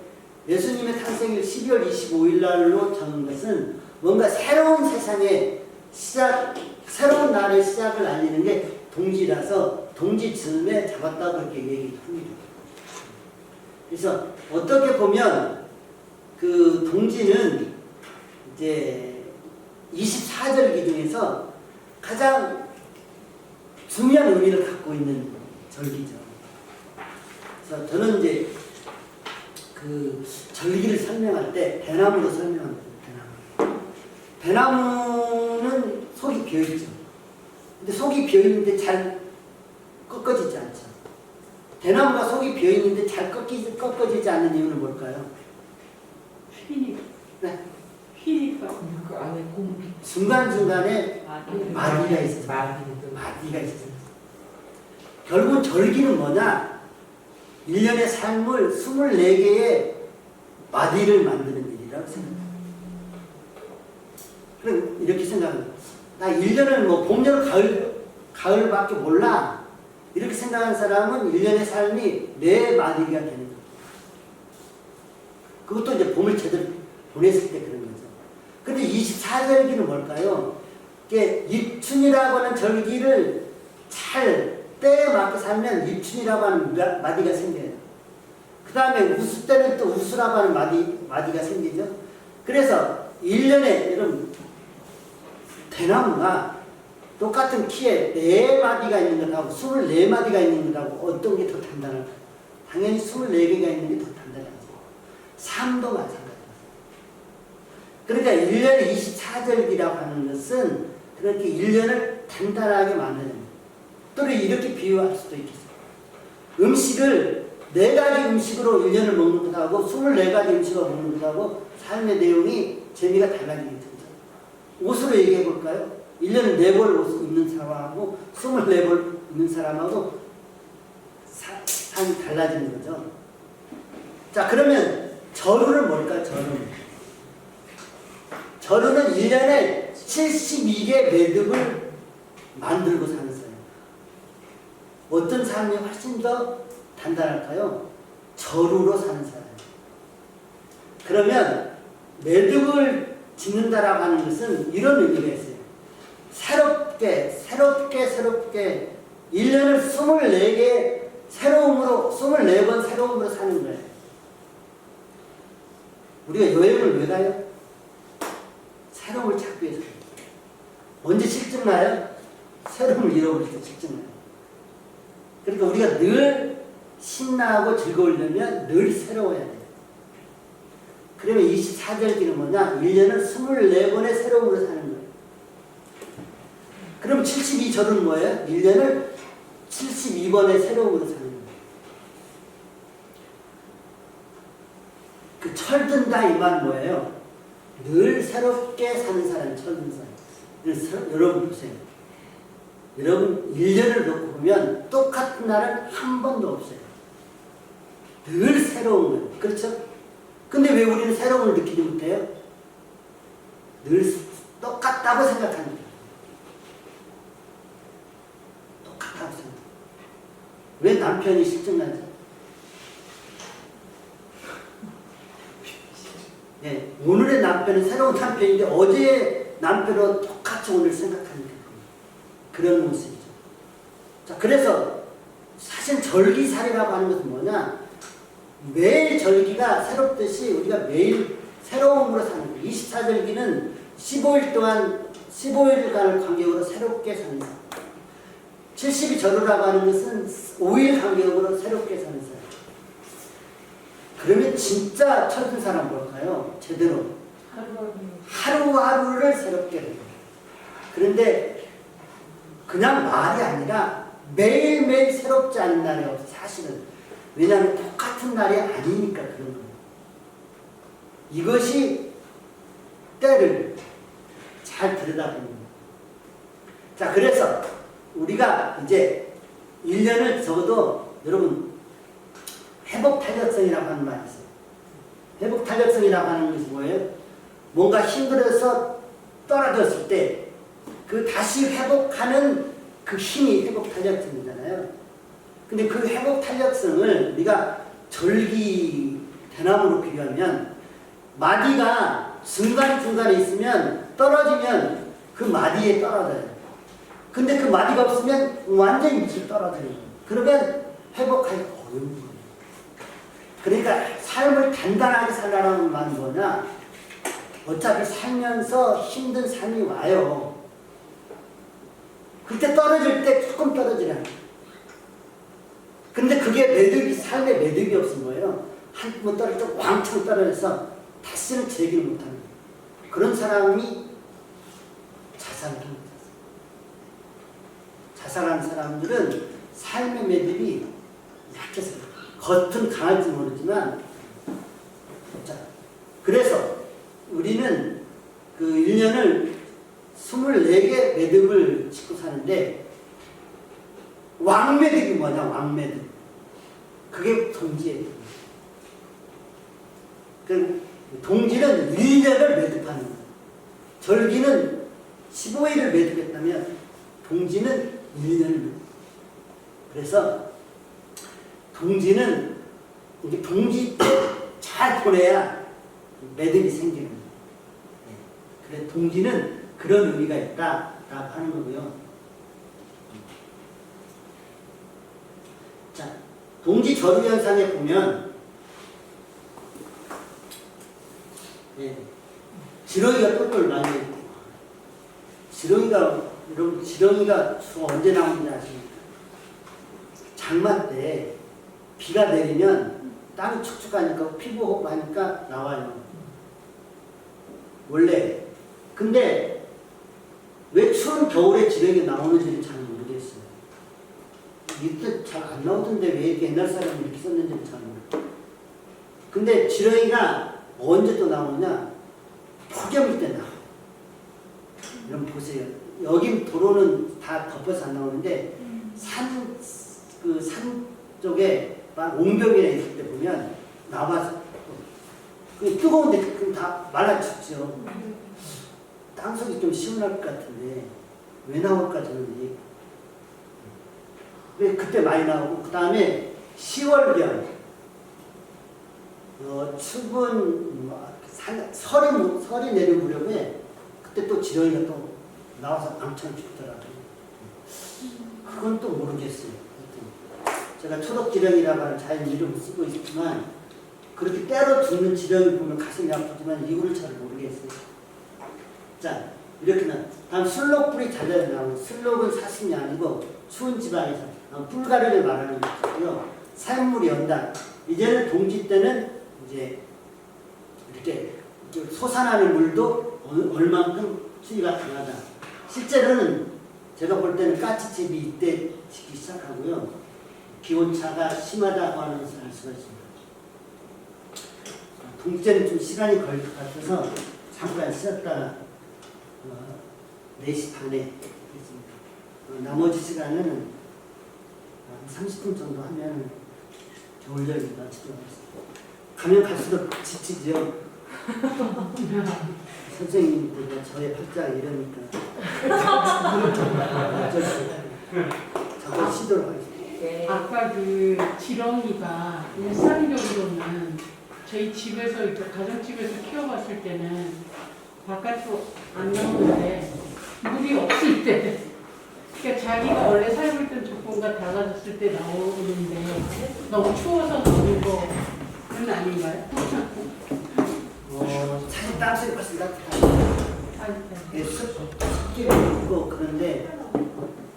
예수님의 탄생일 12월 25일 날로 정한 것은 뭔가 새로운 세상의 시작, 새로운 날의 시작을 알리는 게 동지라서 동지 즈음에 잡았다고 그렇게 얘기합니다. 그래서 어떻게 보면 그 동지는 이제 24절기 중에서 가장 중요한 의미를 갖고 있는 절기죠. 그래서 저는 이제 그 절기를 설명할 때 대나무로 설명합니다. 대나무는 속이 비어있죠. 근데 속이 비어있는데 잘 꺾어지지 않죠. 대나무가 속이 비어있는데 잘 꺾어지지 않는 이유는 뭘까요? 휘니까. 네. 휘니까. 그 안에 공 중간중간에 마디가 있어요. 마디가 있어요. 결국은 절기는 뭐냐? 1년의 삶을 24개의 마디를 만드는 일이라고 생각합니다. 그럼 이렇게 생각합니다. 나 1년을 봄, 여름, 가을밖에 몰라. 이렇게 생각하는 사람은 1년의 삶이 4마디가 되는 거예요. 그것도 이제 봄을 제대로 보냈을 때 그런 거죠. 근데 24절기는 뭘까요? 이게 입춘이라고 하는 절기를 잘 때에 맞게 살면 입춘이라고 하는 마디가 생겨요. 그 다음에 우수 때는 또 우수라고 하는 마디가 생기죠. 그래서 1년에 여러분 대나무가 똑같은 키에 4마디가 있는 것하고 24마디가 있는 것하고 어떤 게 더 단단할까요? 당연히 24개가 있는 게 더 단단하죠. 삶도 마찬가지입니다. 그러니까 1년에 24절기라고 하는 것은 그렇게 1년을 단단하게 만드는, 또 이렇게 비유할 수도 있겠어요. 음식을 4가지 음식으로 1년을 먹는 것하고 24가지 음식으로 먹는 것하고 삶의 내용이 재미가 달라지겠죠. 옷으로 얘기해 볼까요? 1년에 4벌 옷을 입는 사람하고 24벌 입는 사람하고 삶이 달라지는 거죠. 자, 그러면 절우는 뭘까요? 절우는 1년에 72개 매듭을 만들고 사는 사람. 어떤 삶이 훨씬 더 단단할까요? 절우로 사는 사람. 그러면 매듭을 짓는다라고 하는 것은 이런 의미가 있어요. 새롭게 1년을 24개 새로움으로 24번 새로움으로 사는 거예요. 우리가 여행을 왜 가요? 새로움을 찾기 위해서. 언제 실증나요? 새로움을 잃어버릴 때 실증나요. 그러니까 우리가 늘 신나고 즐거우려면 늘 새로워야 돼요. 그러면 24절기는 뭐냐? 1년을 24번의 새로움으로 사는 거예요. 그럼 72절은 뭐예요? 1년을 72번의 새로움으로 사는 거예요. 철든다 이 말 뭐예요? 늘 새롭게 사는 사람이 철든 사람. 그래서 여러분 보세요. 여러분 1년을 놓고 보면 똑같은 날은 한 번도 없어요. 늘 새로운 거예요. 그렇죠? 근데 왜 우리는 새로움을 느끼지 못해요? 늘 똑같다고 생각합니다. 똑같다고 생각합니다. 왜 남편이 실증나죠? 네, 오늘의 남편은 새로운 남편인데 어제의 남편은 똑같이 오늘 생각하는 그런 모습이죠. 자, 그래서 사실 절기살이라고 하는 것은 뭐냐? 매일 절기가 새롭듯이 우리가 매일 새로움으로 사는 거예요. 24절기는 15일 동안 15일간을 간격으로 새롭게 사는 사람. 72절호라고 하는 것은 5일 간격으로 새롭게 사는 사람. 그러면 진짜 철든 사람 뭘까요? 제대로 하루하루를 새롭게 해요. 그런데 그냥 말이 아니라 매일매일 새롭지 않은 날이 없어요. 사실은. 왜냐하면 똑같은 날이 아니니까 그런 거예요. 이것이 때를 잘 들여다보는 거예요. 자, 그래서 우리가 이제 1년을 적어도 여러분 회복 탄력성이라고 하는 말이 있어요. 회복 탄력성이라고 하는 것이 뭐예요? 뭔가 힘들어서 떨어졌을 때 그 다시 회복하는 그 힘이 회복 탄력성이잖아요. 근데 그 회복 탄력성을 우리가 절기 대나무로 비교하면 마디가 중간중간에 있으면 떨어지면 그 마디에 떨어져요. 근데 그 마디가 없으면 완전히 밑으로 떨어져요. 그러면 회복하기 어려운 거예요. 그러니까 삶을 단단하게 살라는 말은 뭐냐? 어차피 살면서 힘든 삶이 와요. 그때 떨어질 때 조금 떨어지라. 근데 그게 매듭이, 삶의 매듭이 없은 거예요. 한 번 떨어질 때 왕창 떨어져서 다시는 재기를 못하는 거예요. 그런 사람이 자살을 합니다. 자살하는 사람들은 삶의 매듭이 약해서 겉은 강할지 모르지만, 자, 그래서 우리는 그 1년을 24개 매듭을 짓고 사는데, 왕매듭이 뭐냐, 왕매듭. 그게 동지예요. 그 동지는 1년을 매듭하는 거예요. 절기는 15일을 매듭했다면, 동지는 1년을 매듭. 그래서 동지는 이게 동지 때 잘 보내야 매듭이 생기는 거예요. 그래서 동지는 그런 의미가 있다라고 하는 거고요. 자, 동지 절유 현상에 보면 지렁이가 똘똘 많이 있고, 지렁이가 여러분 지렁이가 주로 언제 나오는지 아십니까? 장마 때 비가 내리면 땅이 축축하니까 피부 호흡하니까 나와요. 원래. 근데 왜 추운 겨울에 지렁이가 나오는지는 잘 모르겠어요. 이때 잘 안 나오던데 왜 이렇게 옛날 사람이 이렇게 썼는지는 잘 모르겠어요. 근데 지렁이가 언제 또 나오느냐? 폭염일 때 나와요. 여러분 보세요. 여긴 도로는 다 덮어서 안 나오는데 산 쪽에 막 옹벽이나 있을 때 보면 나와서 뜨거운데 그럼 다 말라 죽죠. 땅속이 좀 시원할 것 같은데 왜 나올까 저는. 왜 그때 많이 나오고, 그 다음에 10월경 추분 설이 내린 무렵에 그때 또 지렁이가 또 나와서 왕창 죽더라고요. 그건 또 모르겠어요. 제가 초록지렁이라고 하는 자연 이름을 쓰고 있지만 그렇게 때로 죽는 지렁이 보면 가슴이 아프지만 이유를 잘 모르겠어요. 자, 이렇게 다음 술록불이 잘 나오는, 술록은 사슴이 아니고 추운 지방에서 뿔가루를 말하는 것이고요. 산물이 연다. 이제는 동지 때는 이제 이렇게 솟아나는 물도 얼만큼 추위가 강하다. 실제로는 제가 볼 때는 까치집이 이때 짓기 시작하고요. 기온차가 심하다고 하는 것을 알 수가 있습니다. 동지제는 좀 시간이 걸릴 것 같아서 잠깐 쉬었다가 4시 반에 했습니다. 나머지 시간은 한 30분 정도 하면 겨울열 마치도록 하겠습니다. 가면 갈수록 지치죠. 선생님들과 저의 팔짱 이러니까 어쩔 수 없어요. 저걸 쉬도록 하겠습니다. 아까 그 지렁이가 일상적으로는 저희 집에서 이렇게 가정집에서 키워봤을 때는 바깥으로 안 나오는데 물이 없을 때 그러니까 자기가 원래 살고 있던 조건과 달라졌을 때 나오는데 너무 추워서 나오는 거는 아닌가요? 사실 땀색이 훨씬 따뜻하죠. 습기가 있고 그런데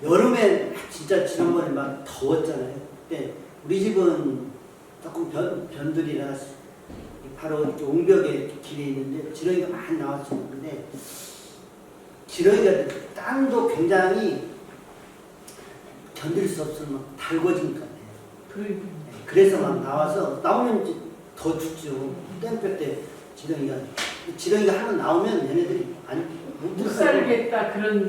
여름에 진짜 지난번에 막 더웠잖아요. 그때 우리 집은 조금 변들이라 바로 이렇게 옹벽에 길에 있는데 지렁이가 많이 나왔었는데 지렁이가 땅도 굉장히 견딜 수 없으면 막 달궈진 것 같아요. 그래서 막 나와서 나오면 이제 더 춥죠. 땡볕 때 지렁이가 하나 나오면 얘네들이 못 살겠다 그런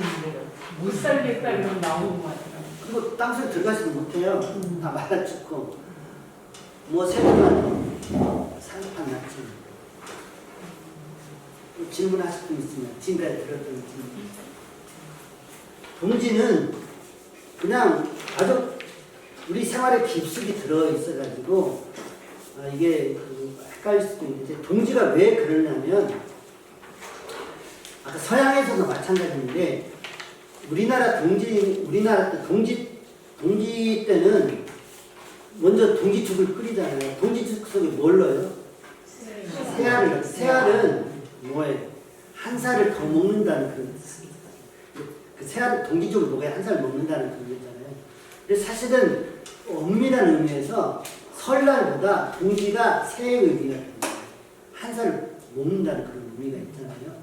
나오는 것 같아요. 그리고 땅속에 들어가지도 못해요. 다 말아 죽고 뭐 새들만 산판 났지. 질문하실 분 있으면 지금까지 들었던 질문. 동지는 그냥 아주 우리 생활에 깊숙이 들어 있어가지고 이게 헷갈릴 수도 있는데 동지가 왜 그러냐면 아까 서양에서도 마찬가지인데 우리나라 때 동지 때는 먼저 동지죽을 끓이잖아요. 동지죽 속에 뭘 넣어요? 새알을. 새알은 뭐예요? 한 살을 더 먹는다는 그런 뜻입니다. 그 새알 동지죽을 먹어야 한 살 먹는다는 그런 거잖아요. 그래서 사실은 엄밀한 의미에서 설날보다 동지가 새의 의미가 됩니다. 한 살을 먹는다는 그런 의미가 있잖아요.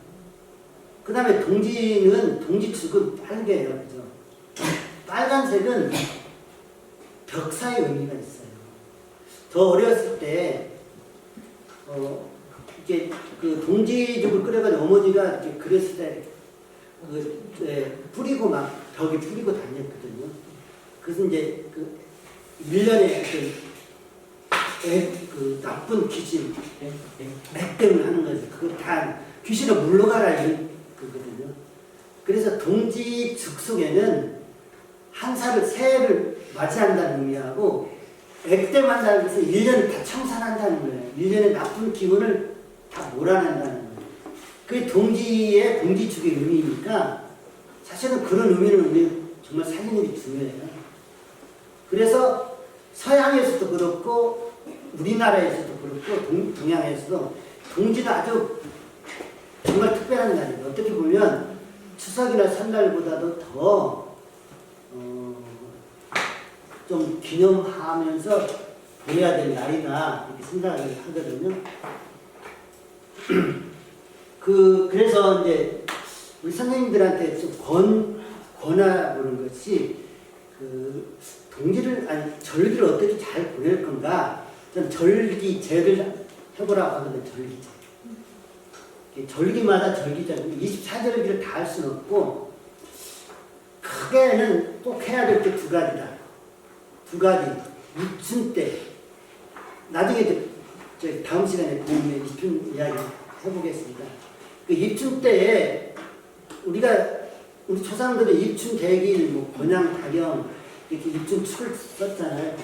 그 다음에 동지죽은 빨개요. 그죠? 빨간색은 벽사의 의미가 있어요. 저 어렸을 때, 이렇게 그 동지죽을 끓여가지고 어머니가 이렇게 그랬을 때, 뿌리고 막 벽에 뿌리고 다녔거든요. 그래서 이제 그 1년에 그 나쁜 귀신, 액땜을 하는 거죠. 그거 다 귀신을 물러가라 이런 거거든요. 그래서 동지죽 속에는 한 살을 새해를 맞이한다는 의미하고 액땜한다는 것은 1년을 다 청산한다는 거예요. 1년의 나쁜 기운을 다 몰아낸다는 거예요. 그게 동지죽의 의미니까 사실은 그런 의미는 우리 정말 살리는 게 중요해요. 그래서 서양에서도 그렇고 우리나라에서도 그렇고 동양에서도 동지는 아주 정말 특별한 날이에요. 어떻게 보면 추석이나 설날보다도 더 좀 기념하면서 보내야 될 날이다 이렇게 생각을 하거든요. 그래서 이제 우리 선생님들한테 좀 권하는 것이 절기를 어떻게 잘 보낼 건가? 전 절기제를 해보라고 하거든요. 절기제. 절기마다 절기제 24절기를 다 할 수는 없고 크게는 꼭 해야 될 게 두 가지다. 두 가지. 입춘 때. 나중에 다음 시간에 보면 입춘 이야기 해보겠습니다. 그 입춘 때에 우리 조상들은 입춘 대길, 권양, 다경 이렇게 입춘 축을 썼잖아요.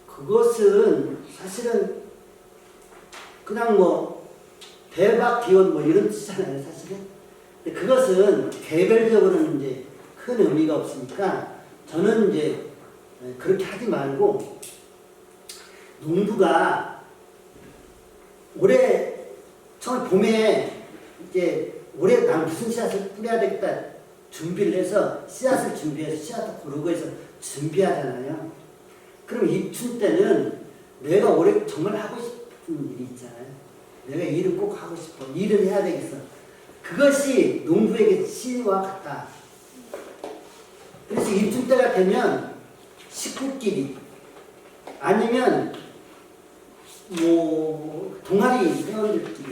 그것은 사실은 그냥 대박 기원 이런 뜻이잖아요, 사실은. 근데 그것은 개별적으로는 이제 큰 의미가 없으니까 저는 이제 그렇게 하지 말고 농부가 올해 처음 봄에 이제 올해 난 무슨 씨앗을 뿌려야 되겠다 준비를 해서 씨앗을 준비해서 씨앗을 고르고 해서 준비하잖아요. 그럼 입춘 때는 내가 올해 정말 하고 싶은 일이 있잖아요. 내가 일을 꼭 하고 싶어. 일을 해야 되겠어. 그것이 농부에게 시와 같다. 그래서 입춘 때가 되면 식구끼리 아니면 뭐 동아리 회원들끼리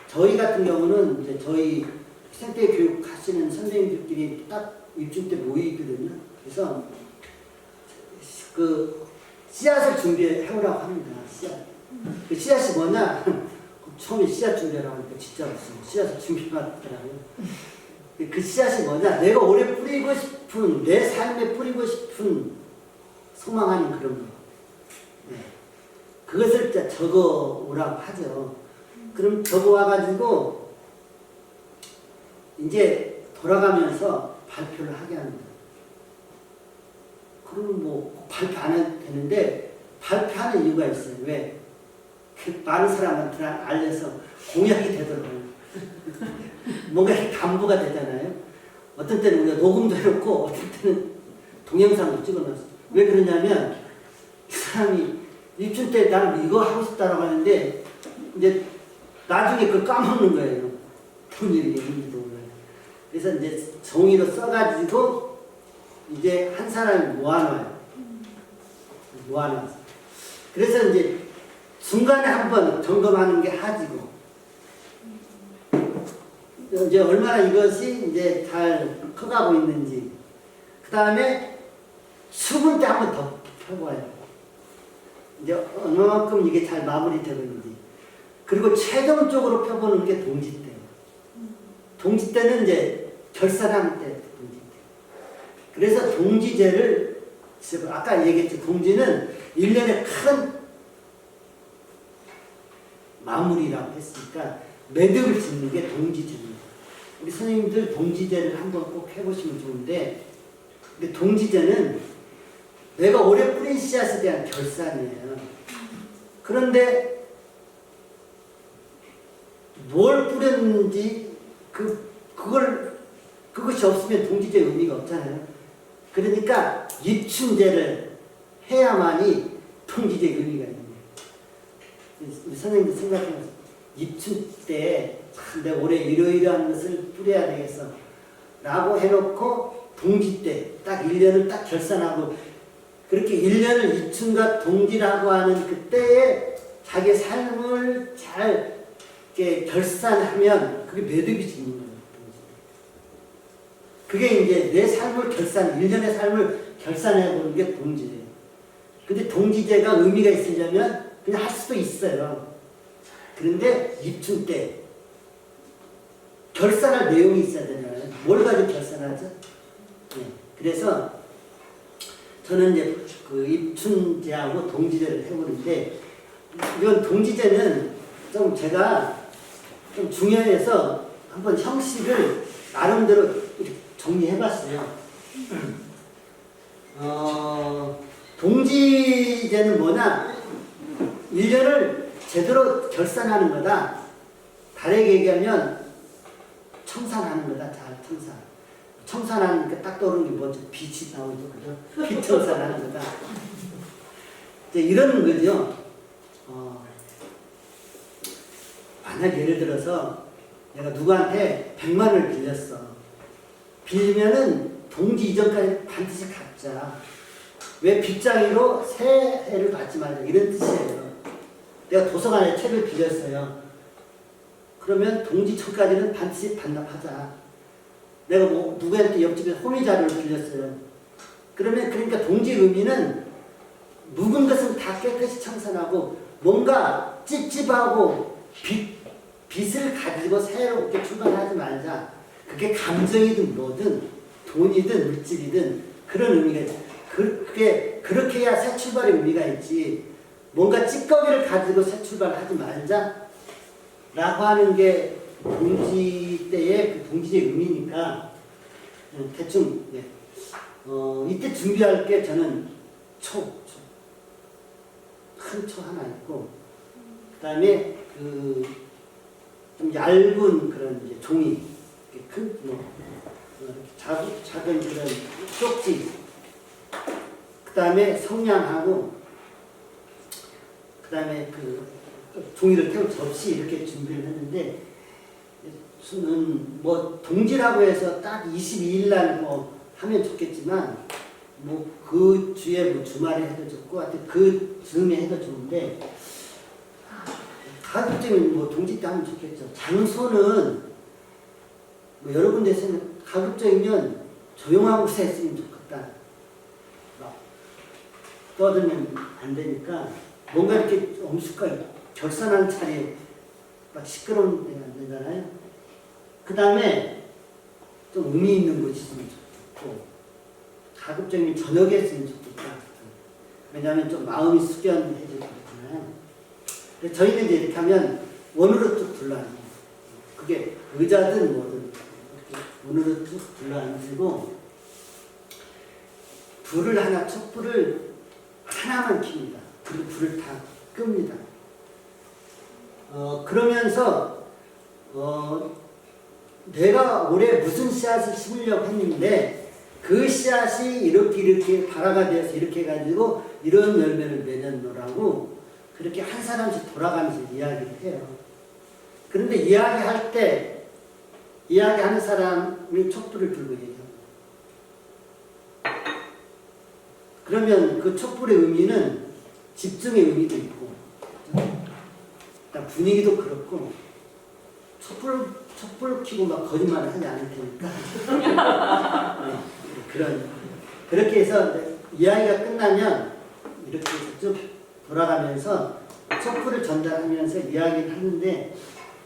저희 같은 경우는 이제 저희 생태 교육 하시는 선생님들끼리 딱 입중 때 모이거든요. 그래서 그 씨앗을 준비해 오라고 합니다. 씨앗. 그 씨앗이 뭐냐? 처음에 씨앗 준비하라고 하니까 진짜 없어요. 씨앗을 준비하더라고요. 그 씨앗이 뭐냐? 내가 오래 뿌리고 싶은, 내 삶에 뿌리고 싶은 소망하는 그런 거. 네. 그것을 적어 오라고 하죠. 그럼 적어 와가지고 이제 돌아가면서 발표를 하게 합니다. 그러면 뭐 발표 안 해도 되는데 발표하는 이유가 있어요. 왜? 그 많은 사람한테 알려서 공약이 되더라고요. 뭔가 이렇게 담보가 되잖아요. 어떤 때는 우리가 녹음도 해놓고 어떤 때는 동영상도 찍어놨어. 왜 그러냐면 이 사람이 입춘 때 나는 이거 하고 싶다라고 하는데 이제 나중에 그걸 까먹는 거예요. 무슨 일이 있는지도 몰라요. 그래서 이제 종이로 써가지고 이제 한 사람이 모아놔요. 모아놔서. 그래서 이제 중간에 한번 점검하는 게 하지고 이제 얼마나 이것이 이제 잘 커가고 있는지 그 다음에 수분 때 한번 더 펴봐요. 이제 얼마만큼 이게 잘 마무리되고 있는지 그리고 최종적으로 펴보는 게 동지 때. 동지 때는 이제 결산하는 때 동지 때. 그래서 동지제를 아까 얘기했죠. 동지는 1년의 큰 마무리라고 했으니까 매듭을 짓는 게 동지제입니다. 우리 선생님들 동지제를 한번 꼭 해보시면 좋은데 근데 동지제는 내가 오래 뿌린 씨앗에 대한 결산이에요. 그런데 뭘 뿌렸는지 그것이 없으면 동지제 의미가 없잖아요. 그러니까 입춘제를 해야만이 동지제 의미가 있는 거예요. 우리 선생님들 생각해보세요. 입춘 때 참 내가 올해 이러이러한 것을 뿌려야 되겠어 라고 해놓고 동지 때 딱 1년을 딱 결산하고 그렇게 1년을 입춘과 동지라고 하는 그때에 자기 삶을 잘 이렇게 결산하면 그게 매듭이 짓는 거예요. 그게 이제 내 삶을 1년의 삶을 결산해보는 게 동지제예요. 근데 동지제가 의미가 있으려면 그냥 할 수도 있어요. 그런데 입춘 때 결산할 내용이 있어야 되잖아요. 뭘 가지고 결산하죠? 네. 그래서 저는 이제 그 입춘제하고 동지제를 해보는데 이건 동지제는 좀 제가 좀 중요해서 한번 형식을 나름대로 이렇게 정리해봤어요. 동지제는 뭐냐? 1년을 제대로 결산하는 거다. 다르게 얘기하면 청산하는 거다. 잘 청산. 청산하는 게 딱 떠오르는 게 뭐죠? 빛이 나오죠. 그죠? 빛 청산하는 거다. 이제 이런 거죠. 만약 예를 들어서 내가 누구한테 100만 원을 빌렸어. 빌리면은 동지 이전까지 반드시 갚자. 왜 빚장이로 세해를 받지 말자. 이런 뜻이에요. 내가 도서관에 책을 빌렸어요. 그러면 동지 초까지는 반드시 반납하자. 내가 뭐 누구한테 옆집에 호미자료를 빌렸어요. 그러니까 동지 의미는 묵은 것은 다 깨끗이 청산하고 뭔가 찝찝하고 빚을 가지고 새롭게 출발하지 말자. 그게 감정이든 뭐든 돈이든 물질이든 그런 의미가 있지. 그렇게 해야 새 출발의 의미가 있지. 뭔가 찌꺼기를 가지고 새 출발하지 말자. 라고 하는 게 동지 때의 그 동지의 의미니까 대충 이때 준비할 게 저는 큰 초 하나 있고 그 다음에 좀 얇은 그런 이제 종이 큰 작은 그런 쪽지 그 다음에 성냥하고 그 다음에 종이를 태운 접시 이렇게 준비를 했는데 저는 뭐 동지라고 해서 딱 22일 날 뭐 하면 좋겠지만 뭐 그 주에 뭐 주말에 해도 좋고 하여튼 그 즈음에 해도 좋은데 가급적이면 뭐 동지 때 하면 좋겠죠. 장소는 뭐 여러 군데서는 가급적이면 조용한 곳에 했으면 좋겠다. 막 떠들면 안 되니까 뭔가 이렇게 엄숙하게 결산한 자리에 막 시끄러운 데가 안 되잖아요. 그 다음에 좀 의미 있는 곳이 있으면 좋고 가급적이면 저녁에 했으면 좋겠다. 왜냐하면 좀 마음이 숙연해지고 그렇잖아요. 근데 저희는 이제 이렇게 하면 원으로 쭉 둘러앉고 그게 의자든 뭐든 이렇게 원으로 쭉 둘러앉고 불을 하나 촛불을 하나만 킵니다. 그리고 불을 다 끕니다. 그러면서 내가 올해 무슨 씨앗을 심으려고 했는데 그 씨앗이 이렇게 발화가 되어서 이렇게 해가지고 이런 열매를 맺었노라고 그렇게 한 사람씩 돌아가면서 이야기를 해요. 그런데 이야기할 때 이야기하는 사람이 촛불을 들고 얘기합니다. 그러면 그 촛불의 의미는 집중의 의미도 있고 분위기도 그렇고 촛불 켜고 막 거짓말을 하지 않을 테니까 네, 그렇게 해서 이야기가 끝나면 이렇게 해서 쭉 돌아가면서 촛불을 전달하면서 이야기를 하는데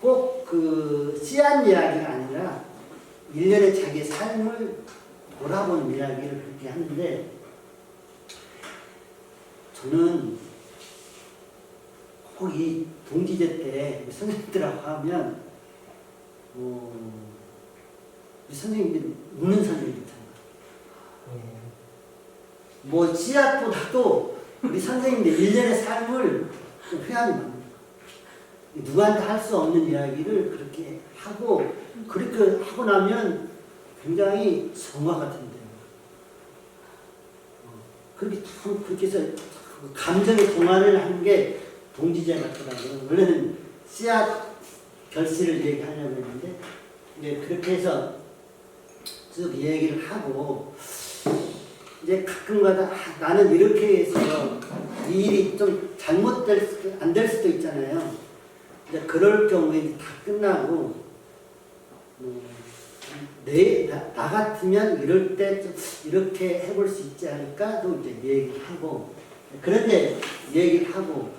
꼭 그 씨앗 이야기가 아니라 일련의 자기의 삶을 돌아보는 이야기를 그렇게 하는데 저는 꼭 이 동지제 때 선생님들하고 하면 우리 선생님들이 우는 선생님들 있잖아요. 뭐 씨앗보다도 우리 선생님들 일련의 삶을 회한이 많아요. 누구한테 할 수 없는 이야기를 그렇게 하고 그렇게 하고 나면 굉장히 성화 같은데요. 그렇게 해서 감정의 동화를 하는 게 동지제 같더라고요. 원래는 씨앗 결실을 얘기하려고 했는데 그렇게 해서 쭉 얘기를 하고 이제 가끔가다 나는 이렇게 해서 이 일이 좀 안 될 수도 있잖아요. 이제 그럴 경우에 다 끝나고 나 같으면 이럴 때 좀 이렇게 해볼 수 있지 않을까도 이제 얘기를 하고 그런데 얘기를 하고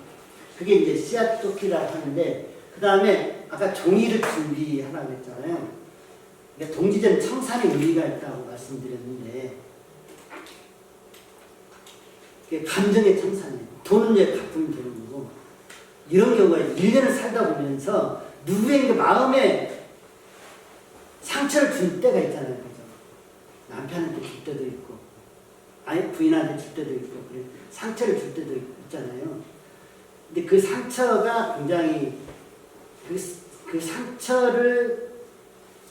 그게 이제 씨앗 쫓기라고 하는데 그 다음에 아까 종이를 준비하라고 했잖아요. 그러니까 동지제는 청산의 의미가 있다고 말씀드렸는데 감정의 청산이에요. 돈은 이제 갚으면 되는 거고 이런 경우가 1년을 살다 보면서 누구에게 마음에 상처를 줄 때가 있잖아요. 그죠? 남편한테 줄 때도 있고 아니 부인한테 줄 때도 있고 그래. 상처를 줄 때도 있잖아요. 근데 그 상처가 굉장히 그 상처를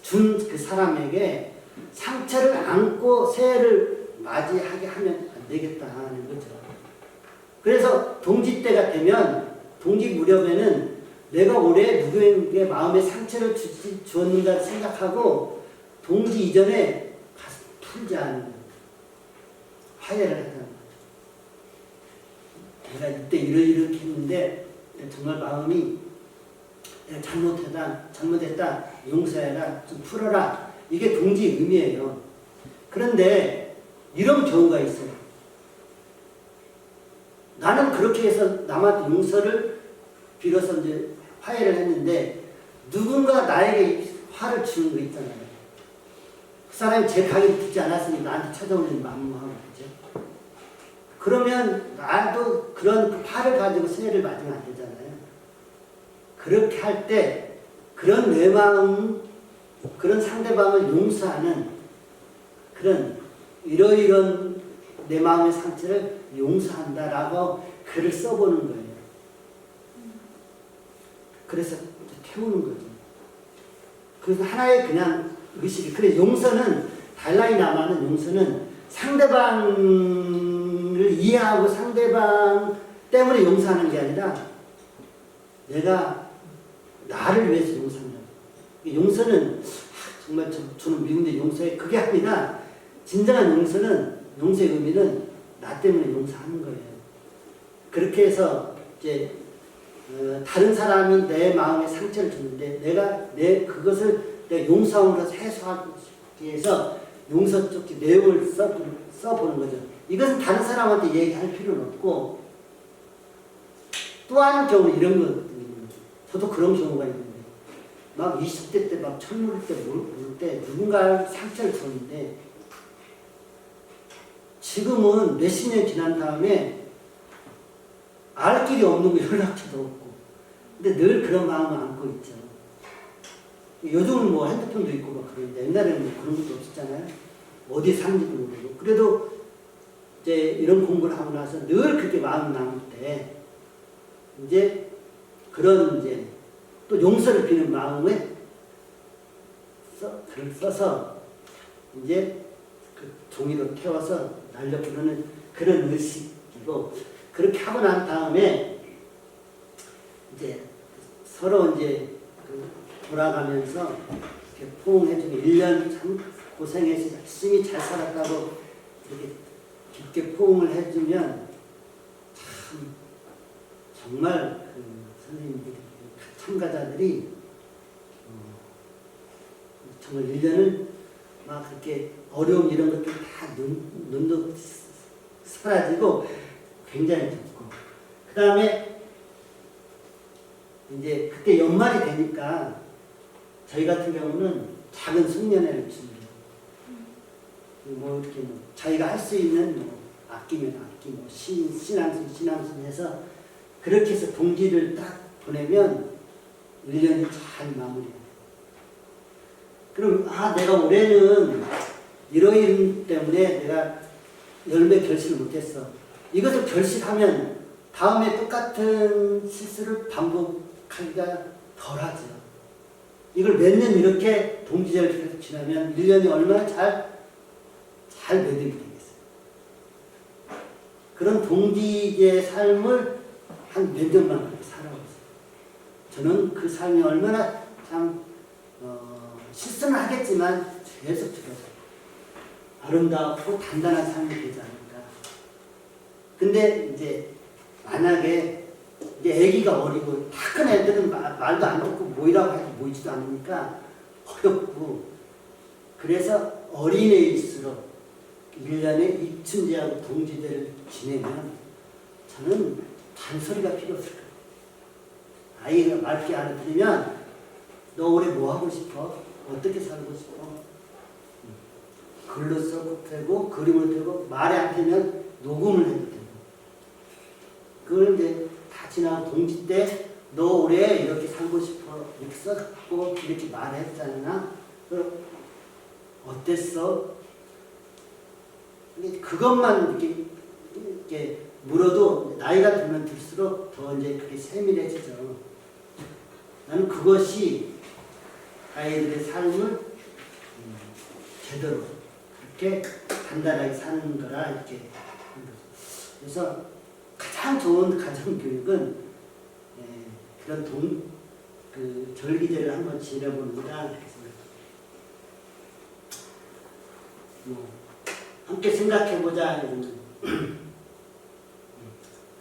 준 그 사람에게 상처를 안고 새해를 맞이하게 하면 안 되겠다 하는 거죠. 그래서 동지 때가 되면 동지 무렵에는 내가 올해 누구에게 마음에 상처를 주었는가 생각하고 동지 이전에 가서 풀자. 화해를 하자는 거죠. 내가 이때 이렇게 했는데 정말 마음이 내가 잘못했다, 용서해라, 좀 풀어라. 이게 동지의 의미예요. 그런데 이런 경우가 있어요. 나는 그렇게 해서 남한테 용서를 빌어서 이제 화해를 했는데 누군가 나에게 화를 주는 거 있잖아요. 그 사람이 제 강의를 듣지 않았으니 나한테 찾아오는 마음하고 그죠? 그러면 나도 그런 화를 가지고 새해를 맞으면 안 되잖아요. 그렇게 할 때 그런 내 마음, 그런 상대방을 용서하는 그런 이러이런 내 마음의 상처를 용서한다라고 글을 써보는 거예요. 그래서 태우는 거죠. 그래서 하나의 그냥 의식이. 그래 용서는 달라이라마는 용서는 상대방을 이해하고 상대방 때문에 용서하는 게 아니라 내가 나를 위해서 용서한다. 용서는 정말 저는 미국의 용서에 그게 아니라 진정한 용서는 용서의 의미는 나 때문에 용서하는 거예요. 그렇게 해서 이제 다른 사람이 내 마음에 상처를 주는데 내가 그것을 내가 용서함으로 해소하기 위해서 용서 쪽지 내용을 써보는 거죠. 이것은 다른 사람한테 얘기할 필요는 없고, 또 하는 경우는 이런 거거든요. 저도 그런 경우가 있는데, 막 20대 때 막 철물 때 모를 때 누군가 상처를 줬는데, 지금은 몇십 년 지난 다음에 알 길이 없는 거 연락처도 없고, 근데 늘 그런 마음을 안고 있죠. 요즘은 뭐 핸드폰도 있고 막 그런데 옛날에는 뭐 그런 것도 없었잖아요. 어디 사는지도 모르고. 그래도 이제 이런 공부를 하고 나서 늘 그렇게 마음이 남을 때 이제 그런 이제 또 용서를 비는 마음에 글을 써서 이제 그 종이로 태워서 날려 부르는 그런 의식이고, 그렇게 하고 난 다음에 이제 서로 이제 돌아가면서 이렇게 포옹해주고 1년 참 고생해서 열심히 잘 살았다고 이렇게 깊게 포옹을 해주면 참 정말 그 선생님들이 참가자들이 정말 1년을 막 그렇게 어려움 이런 것들 다 눈도 사라지고 굉장히 좋고, 그 다음에 이제 그때 연말이 되니까 저희 같은 경우는 작은 숙련회를 줍니다. 뭐 이렇게 뭐 자기가 할 수 있는 뭐 악기면 악기, 뭐 신앙심 해서 그렇게 해서 동지를 딱 보내면 1년이 잘 마무리돼요. 그럼 내가 올해는 이러이름 때문에 내가 열매 결실을 못했어. 이것을 결실하면 다음에 똑같은 실수를 반복하기가 덜하죠. 이걸 몇 년 이렇게 동지제를 계속 지나면 1년이 얼마나 잘 매듭이 되겠어요. 그런 동지제 삶을 한 몇 년만 살아봤어요. 저는 그 삶이 얼마나 참 실수는 하겠지만 계속 들어서 아름답고 단단한 삶이 되지 않을까. 근데 이제 만약에 이제 아기가 어리고 다 큰 애들은 말도 안 듣고 모이라고 해도 모이지도 않으니까 어렵고, 그래서 어린애일수록 1년에 입춘제하고 동지제를 지내면 저는 잔소리가 필요 없을 거예요. 아이가 맑게 알아들으면 너 올해 뭐 하고 싶어? 어떻게 살고 싶어? 글로 써도 되고 그림을 되고, 말이 안 되면 녹음을 해도 되고, 그걸 이제 다 지나고 동지 때 너 올해 이렇게 살고 싶어 이렇게 썼고 이렇게 말했잖아. 어땠어? 그것만 이렇게 물어도 나이가 들면 들수록 더 이제 그게 세밀해지죠. 나는 그것이 아이들의 삶을 제대로 그렇게 단단하게 사는 거라 이렇게. 그래서 가장 좋은 가정교육은 그런 그 절기제를 한번 지내봅니다. 뭐 함께 생각해보자.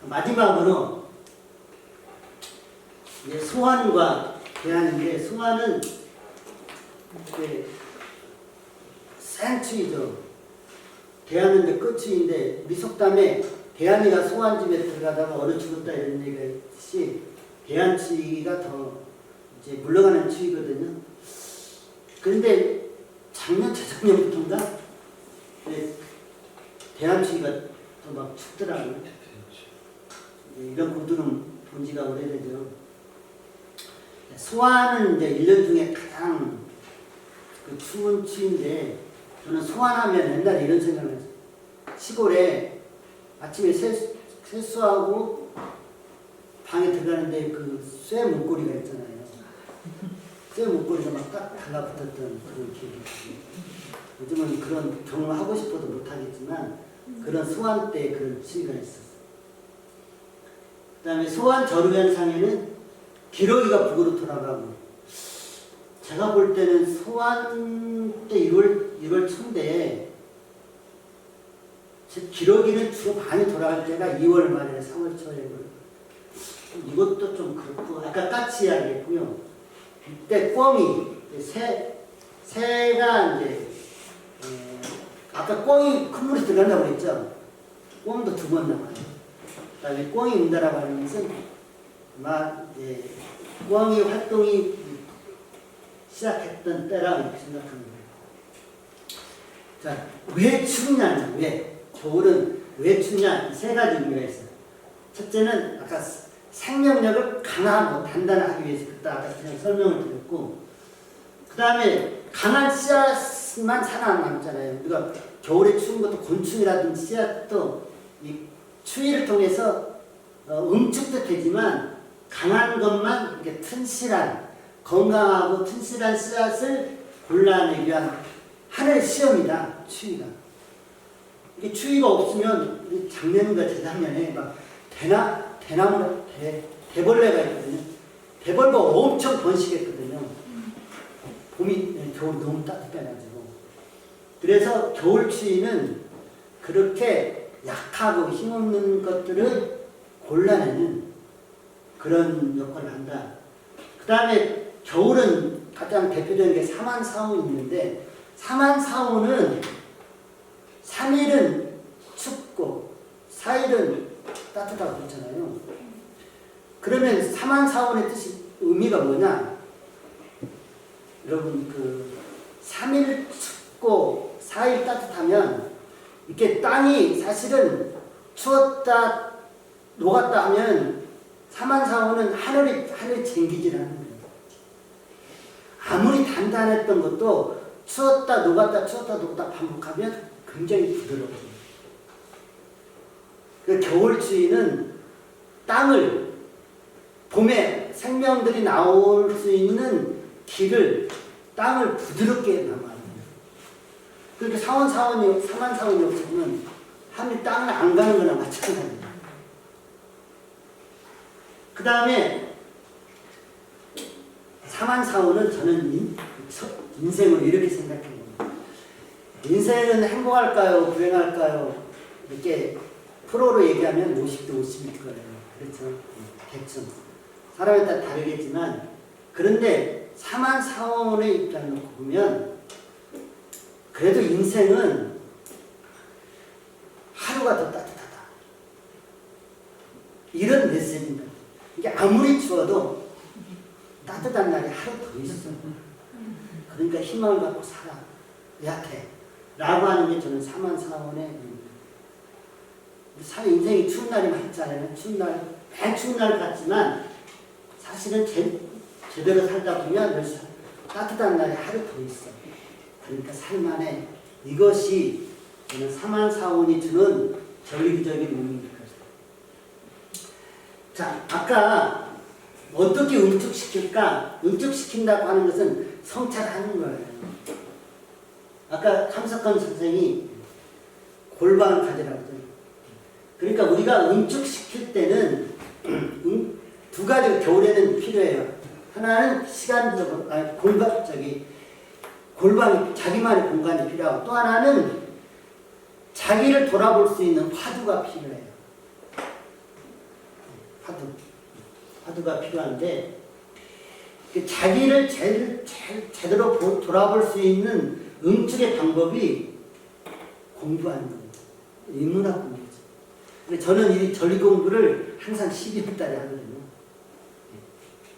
마지막으로 이제 소환과 대안인데, 소환은 생추이죠. 대안은 이제 끝추인데, 미속담에 대안이가 소환집에 들어가다가 얼어 죽었다 이런 얘기가 있듯이 대안추위가 더 이제 물러가는 추위거든요. 그런데 작년, 재작년부터인가 대안추위가 더 막 춥더라고요. 이런 구두는 본 지가 오래되죠. 소환은 이제 1년 중에 가장 그 추운 추위인데, 저는 소환하면 옛날에 이런 생각을 했어요. 시골에 아침에 세수하고 방에 들어가는데 그 쇠 문고리가 있잖아요. 쇠 문고리가 막 딱 달라붙었던 그런 기억이 있어요. 요즘은 그런 경험을 하고 싶어도 못하겠지만 그런 소환 때 그런 추위가 있었어요. 그 다음에 소환 절우현상에는 기러기가 북으로 돌아가고, 제가 볼 때는 소환 때 1월 초인데 즉 기러기는 주로 많이 돌아갈 때가 2월 말이나 3월 초에 이것도 좀 그렇고 아까 까치 이야기했고요. 이때 꿩이 새가 이제 아까 꿩이 큰 물이 들어간다고 그랬죠. 꿩도 2번 나와요. 그다음에 꿩이 운다라고 하는 것은 아마 이제 꿩이 활동이 시작했던 때라고 이렇게 생각하는 거예요. 자, 왜 춥냐? 왜? 겨울은 왜 춥냐? 세 가지 이유가 있어요. 첫째는 아까 생명력을 강하고 단단하기 위해서 그때 아까 그냥 설명을 드렸고, 그 다음에 강한 씨앗만 살아남잖아요. 우리가 겨울에 추운 것도 곤충이라든지 씨앗도 이 추위를 통해서 응축도 되지만 강한 것만 이렇게 튼실한 건강하고 튼실한 씨앗을 골라내기 위한 하나의 시험이다. 추위가. 이게 추위가 없으면 작년인가 재작년에 막 대벌레가 있거든요. 대벌레가 엄청 번식했거든요. 겨울 너무 따뜻해가지고. 그래서 겨울 추위는 그렇게 약하고 힘없는 것들을 골라내는 그런 역할을 한다. 그 다음에 겨울은 가장 대표적인 게 사만사온이 있는데, 사만사온은 3일은 춥고 4일은 따뜻하고 그렇잖아요. 그러면 사만사온의 뜻이 의미가 뭐냐? 여러분 3일 춥고 4일 따뜻하면 이렇게 땅이 사실은 추웠다 녹았다 하면 사만사온은 하늘이 쟁기질하는 거예요. 아무리 단단했던 것도 추웠다 녹았다 추웠다 녹았다 반복하면 굉장히 부드러워져요. 그 겨울 추위는 땅을 봄에 생명들이 나올 수 있는 길을 땅을 부드럽게 남아요. 그렇게 사만사온이 없으면 하늘이 땅을 안 가는 거나 마찬가지예요. 그 다음에 사만사온은 저는 인생을 이렇게 생각해요. 인생은 행복할까요? 불행할까요? 이렇게 프로로 얘기하면 50대 50일 거예요. 그렇죠? 대충. 사람에 따라 다르겠지만, 그런데 사만사온의 입장을 놓고 보면, 그래도 인생은 하루가 더 따뜻하다. 이런 메시지입니다. 이게 아무리 추워도 따뜻한 날이 하루 더 있어. 그러니까 희망을 갖고 살아야 돼. 라고 하는 게 저는 사만사온의 인생이 추운 날이 많잖아요. 매 추운 날 같지만 사실은 제대로 살다 보면 따뜻한 날이 하루 더 있어. 그러니까 살만해. 이것이 저는 사만사온이 주는 전리적인 의미입니다. 자, 아까 어떻게 응축시킬까? 응축시킨다고 하는 것은 성찰하는 거예요. 아까 함석헌 선생이 골방을 가지라고 했잖아요. 그러니까 우리가 응축시킬 때는 두 가지가 겨울에는 필요해요. 하나는 시간적으로, 골방이, 자기만의 공간이 필요하고, 또 하나는 자기를 돌아볼 수 있는 화두가 필요해요. 화두가 필요한데, 자기를 제대로 돌아볼 수 있는 응축의 방법이 공부하는 겁니다. 인문학 공부죠. 근데 저는 이 전리 공부를 항상 12월 달에 하거든요.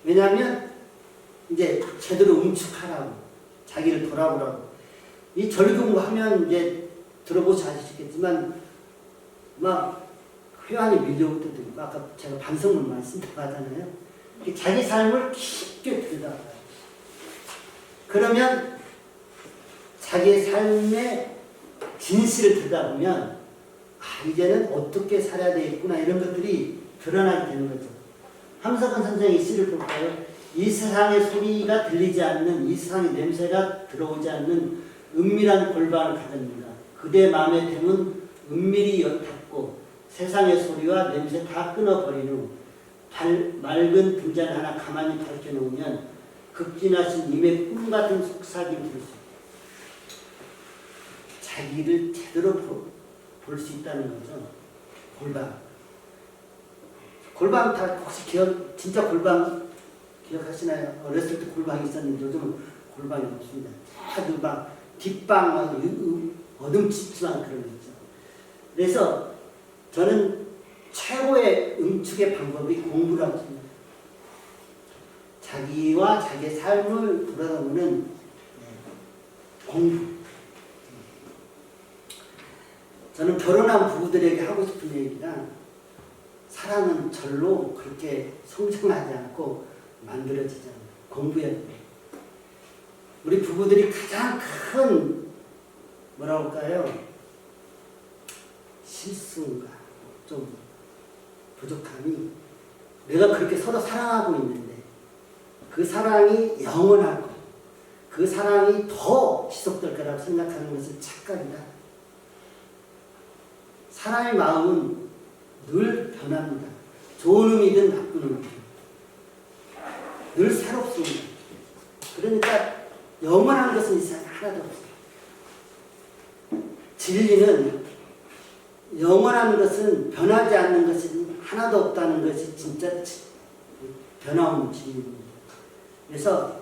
왜냐하면 이제 제대로 응축하라고, 자기를 돌아보라고. 이 전리 공부하면 이제 들어보셔 아시겠지만 막 회한이 밀려올 때도 있고, 아까 제가 반성문 말씀드렸다고 하잖아요. 자기 삶을 깊게 들여다봐요. 그러면 자기의 삶의 진실을 들여다보면 이제는 어떻게 살아야 되겠구나 이런 것들이 드러나게 되는 거죠. 함석헌 선생의 시를 볼까요? 이 세상의 소리가 들리지 않는, 이 세상의 냄새가 들어오지 않는 은밀한 골방을 가졌는가. 그대 마음의 댐은 은밀히 닫고 세상의 소리와 냄새 다 끊어버린 후 맑은 등잔 하나 가만히 밝혀놓으면 극진하신 님의 꿈같은 속삭임을 들을 수 있다. 자기를 제대로 볼 수 있다는 거죠. 골방. 골방 다 혹시 진짜 골방 기억하시나요? 어렸을 때 골방이 있었는데 요즘은 골방이 없습니다. 다들 막 뒷방, 어둠집방 그런 거 있죠. 그래서 저는 최고의 응축의 방법이 공부라고 생각해요. 자기와 자기의 삶을 돌아보는 공부. 저는 결혼한 부부들에게 하고 싶은 얘기가 사랑은 절로 그렇게 성장하지 않고 만들어지지 않아요. 공부해야 돼요. 우리 부부들이 가장 큰 뭐라고 할까요? 실수인가 좀 부족함이 내가 그렇게 서로 사랑하고 있는데 그 사랑이 영원하고 그 사랑이 더 지속될 거라고 생각하는 것은 착각이다. 사람의 마음은 늘 변합니다. 좋은 의미든 나쁜 의미든 늘 새롭습니다. 그러니까 영원한 것은 이 세상에 하나도 없어요. 진리는 영원한 것은 변하지 않는 것이 하나도 없다는 것이 진짜 변화없는 진리입니다. 그래서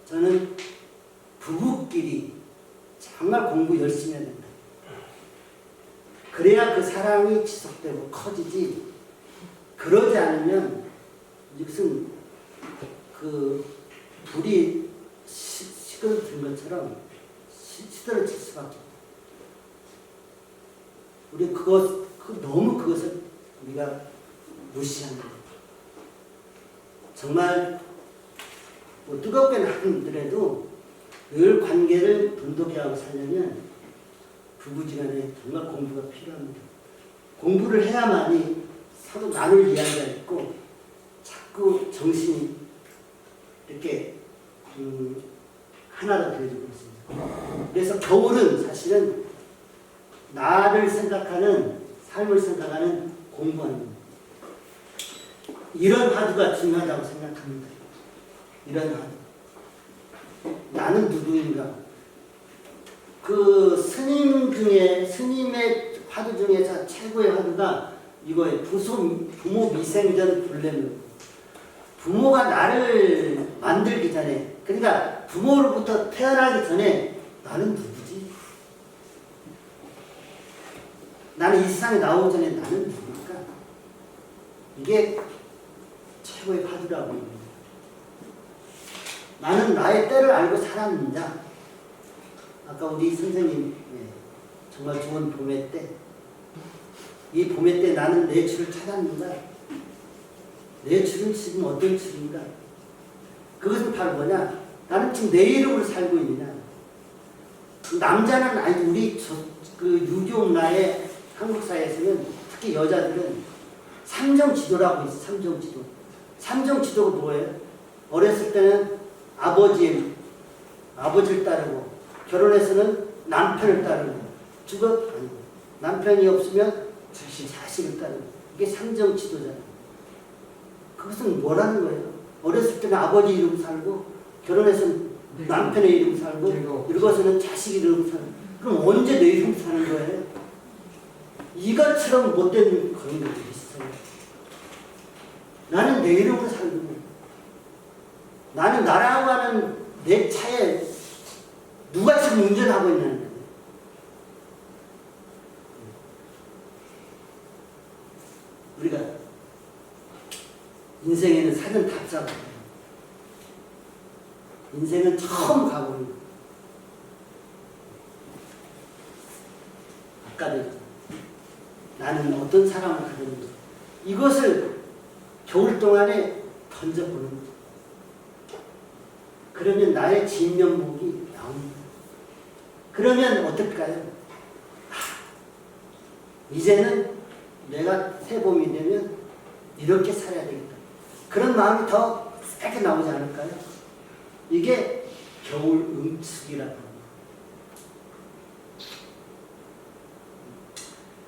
저는 부부끼리 정말 공부 열심히 해야 된다. 그래야 그 사랑이 지속되고 커지지. 그러지 않으면 무슨 그 불이 시끄러진 것처럼 시들어질 수밖에 없다. 우리 너무 그것을 우리가 무시하는 거예요. 정말 뭐 뜨겁게 나누더라도 늘 관계를 돈독히 하고 살려면 부부지간에 정말 공부가 필요합니다. 공부를 해야만이 서로 나눌 이야기가 있고 자꾸 정신이 이렇게 하나가 되어지고 있습니다. 그래서 겨울은 사실은 나를 생각하는 삶을 생각하는 공부하는 겁니다. 이런 화두가 중요하다고 생각합니다. 이런 화두. 나는 누구인가? 그 스님의 화두 중에서 최고의 화두가 이거예요. 부모 미생전 불례물. 부모가 나를 만들기 전에, 그러니까 부모로부터 태어나기 전에 나는 누구지? 나는 이 세상에 나오기 전에 나는 누굴까? 이게 최고의 화두라고 합니다. 나는 나의 때를 알고 살았는가? 아까 우리 선생님 정말 좋은 봄의 때, 이 봄의 때 나는 내 줄을 찾았는가? 내 줄은 지금 어떤 줄인가? 그것은 바로 뭐냐? 나는 지금 내 이름으로 살고 있느냐? 남자는 아니 우리 그 유교 문화의 한국 사회에서는 특히 여자들은 삼정지도라고 있어. 삼정지도. 삼정지도가 뭐예요? 어렸을 때는 아버지를 따르고 결혼해서는 남편을 따르고 아니고 남편이 없으면 자식을 따르고 이게 삼정지도잖아요. 그것은 뭐라는 거예요? 어렸을 때는 아버지 이름 살고 결혼해서는 남편의 이름 살고 늙어서는 자식 이름 살고 그럼 언제 내 이름 사는 거예요? 이것처럼 못된 그런 것들이 있어요. 나는 내 이름으로 살고 나는 나라고 하는 내 차에 누가 지금 운전하고 있냐는 거예요. 우리가 인생에는 사는 답사가 인생은 처음 가보는 거예요. 아까도 나는 어떤 사람을 가졌는지 이것을 겨울 동안에 던져보는 거예요. 그러면 나의 진면목이 나옵니다. 그러면 어떨까요? 이제는 내가 새봄이 되면 이렇게 살아야 되겠다. 그런 마음이 더 세게 나오지 않을까요? 이게 겨울 응축이라고 합니다.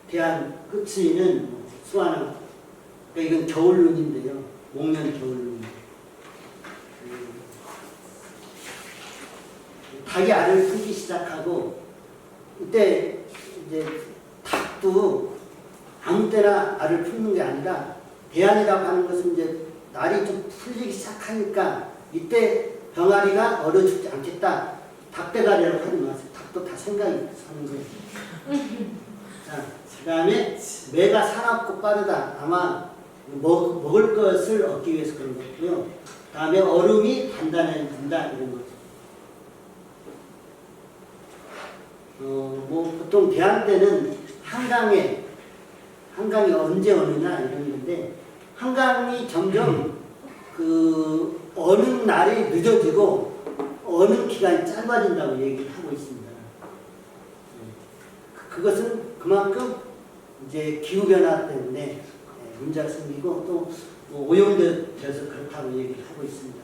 대한 끝이는 수아나, 그러니까 이건 겨울눈인데요. 목련 겨울눈. 닭이 알을 풀기 시작하고 이때 이제 닭 닭도 아무 때나 알을 품는 게 아니라 대안이라고 하는 것은 이제 날이 좀 풀리기 시작하니까 이때 병아리가 얼어 죽지 않겠다. 닭대가리라고 하지 마세요. 닭도 다 생각이 사는 거예요. 자, 그 다음에 매가 사납고 빠르다. 아마 먹을 것을 얻기 위해서 그런 거고요. 그 다음에 얼음이 단단해진다 이런 거죠. 뭐 보통 대안 때는 한강이 언제 어느냐 이런 건데 한강이 점점 그 어느 날이 늦어지고 어느 기간이 짧아진다고 얘기를 하고 있습니다. 그것은 그만큼 이제 기후 변화 때문에 문제가 생기고 또 오염돼서 그렇다고 얘기를 하고 있습니다.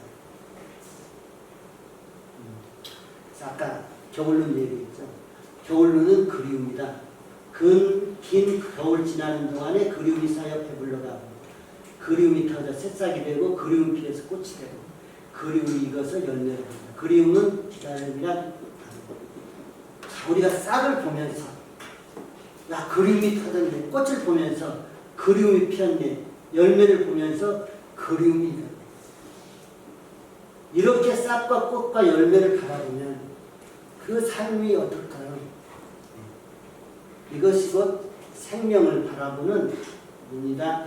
그래서 아까 겨울눈 얘기했죠. 겨울눈은 그리움이다. 긴 겨울 지나는 동안에 그리움이 쌓여 배불러가고 그리움이 터져 새싹이 되고 그리움이 피어서 꽃이 되고 그리움이 익어서 열매를 한다. 그리움은 기다림이란 우리가 싹을 보면서 야 그리움이 터졌네. 꽃을 보면서 그리움이 피었네. 열매를 보면서 그리움이 익었네. 이렇게 싹과 꽃과 열매를 바라보면 그 삶이 어떨까요? 이것이 곧 생명을 바라보는 눈이다.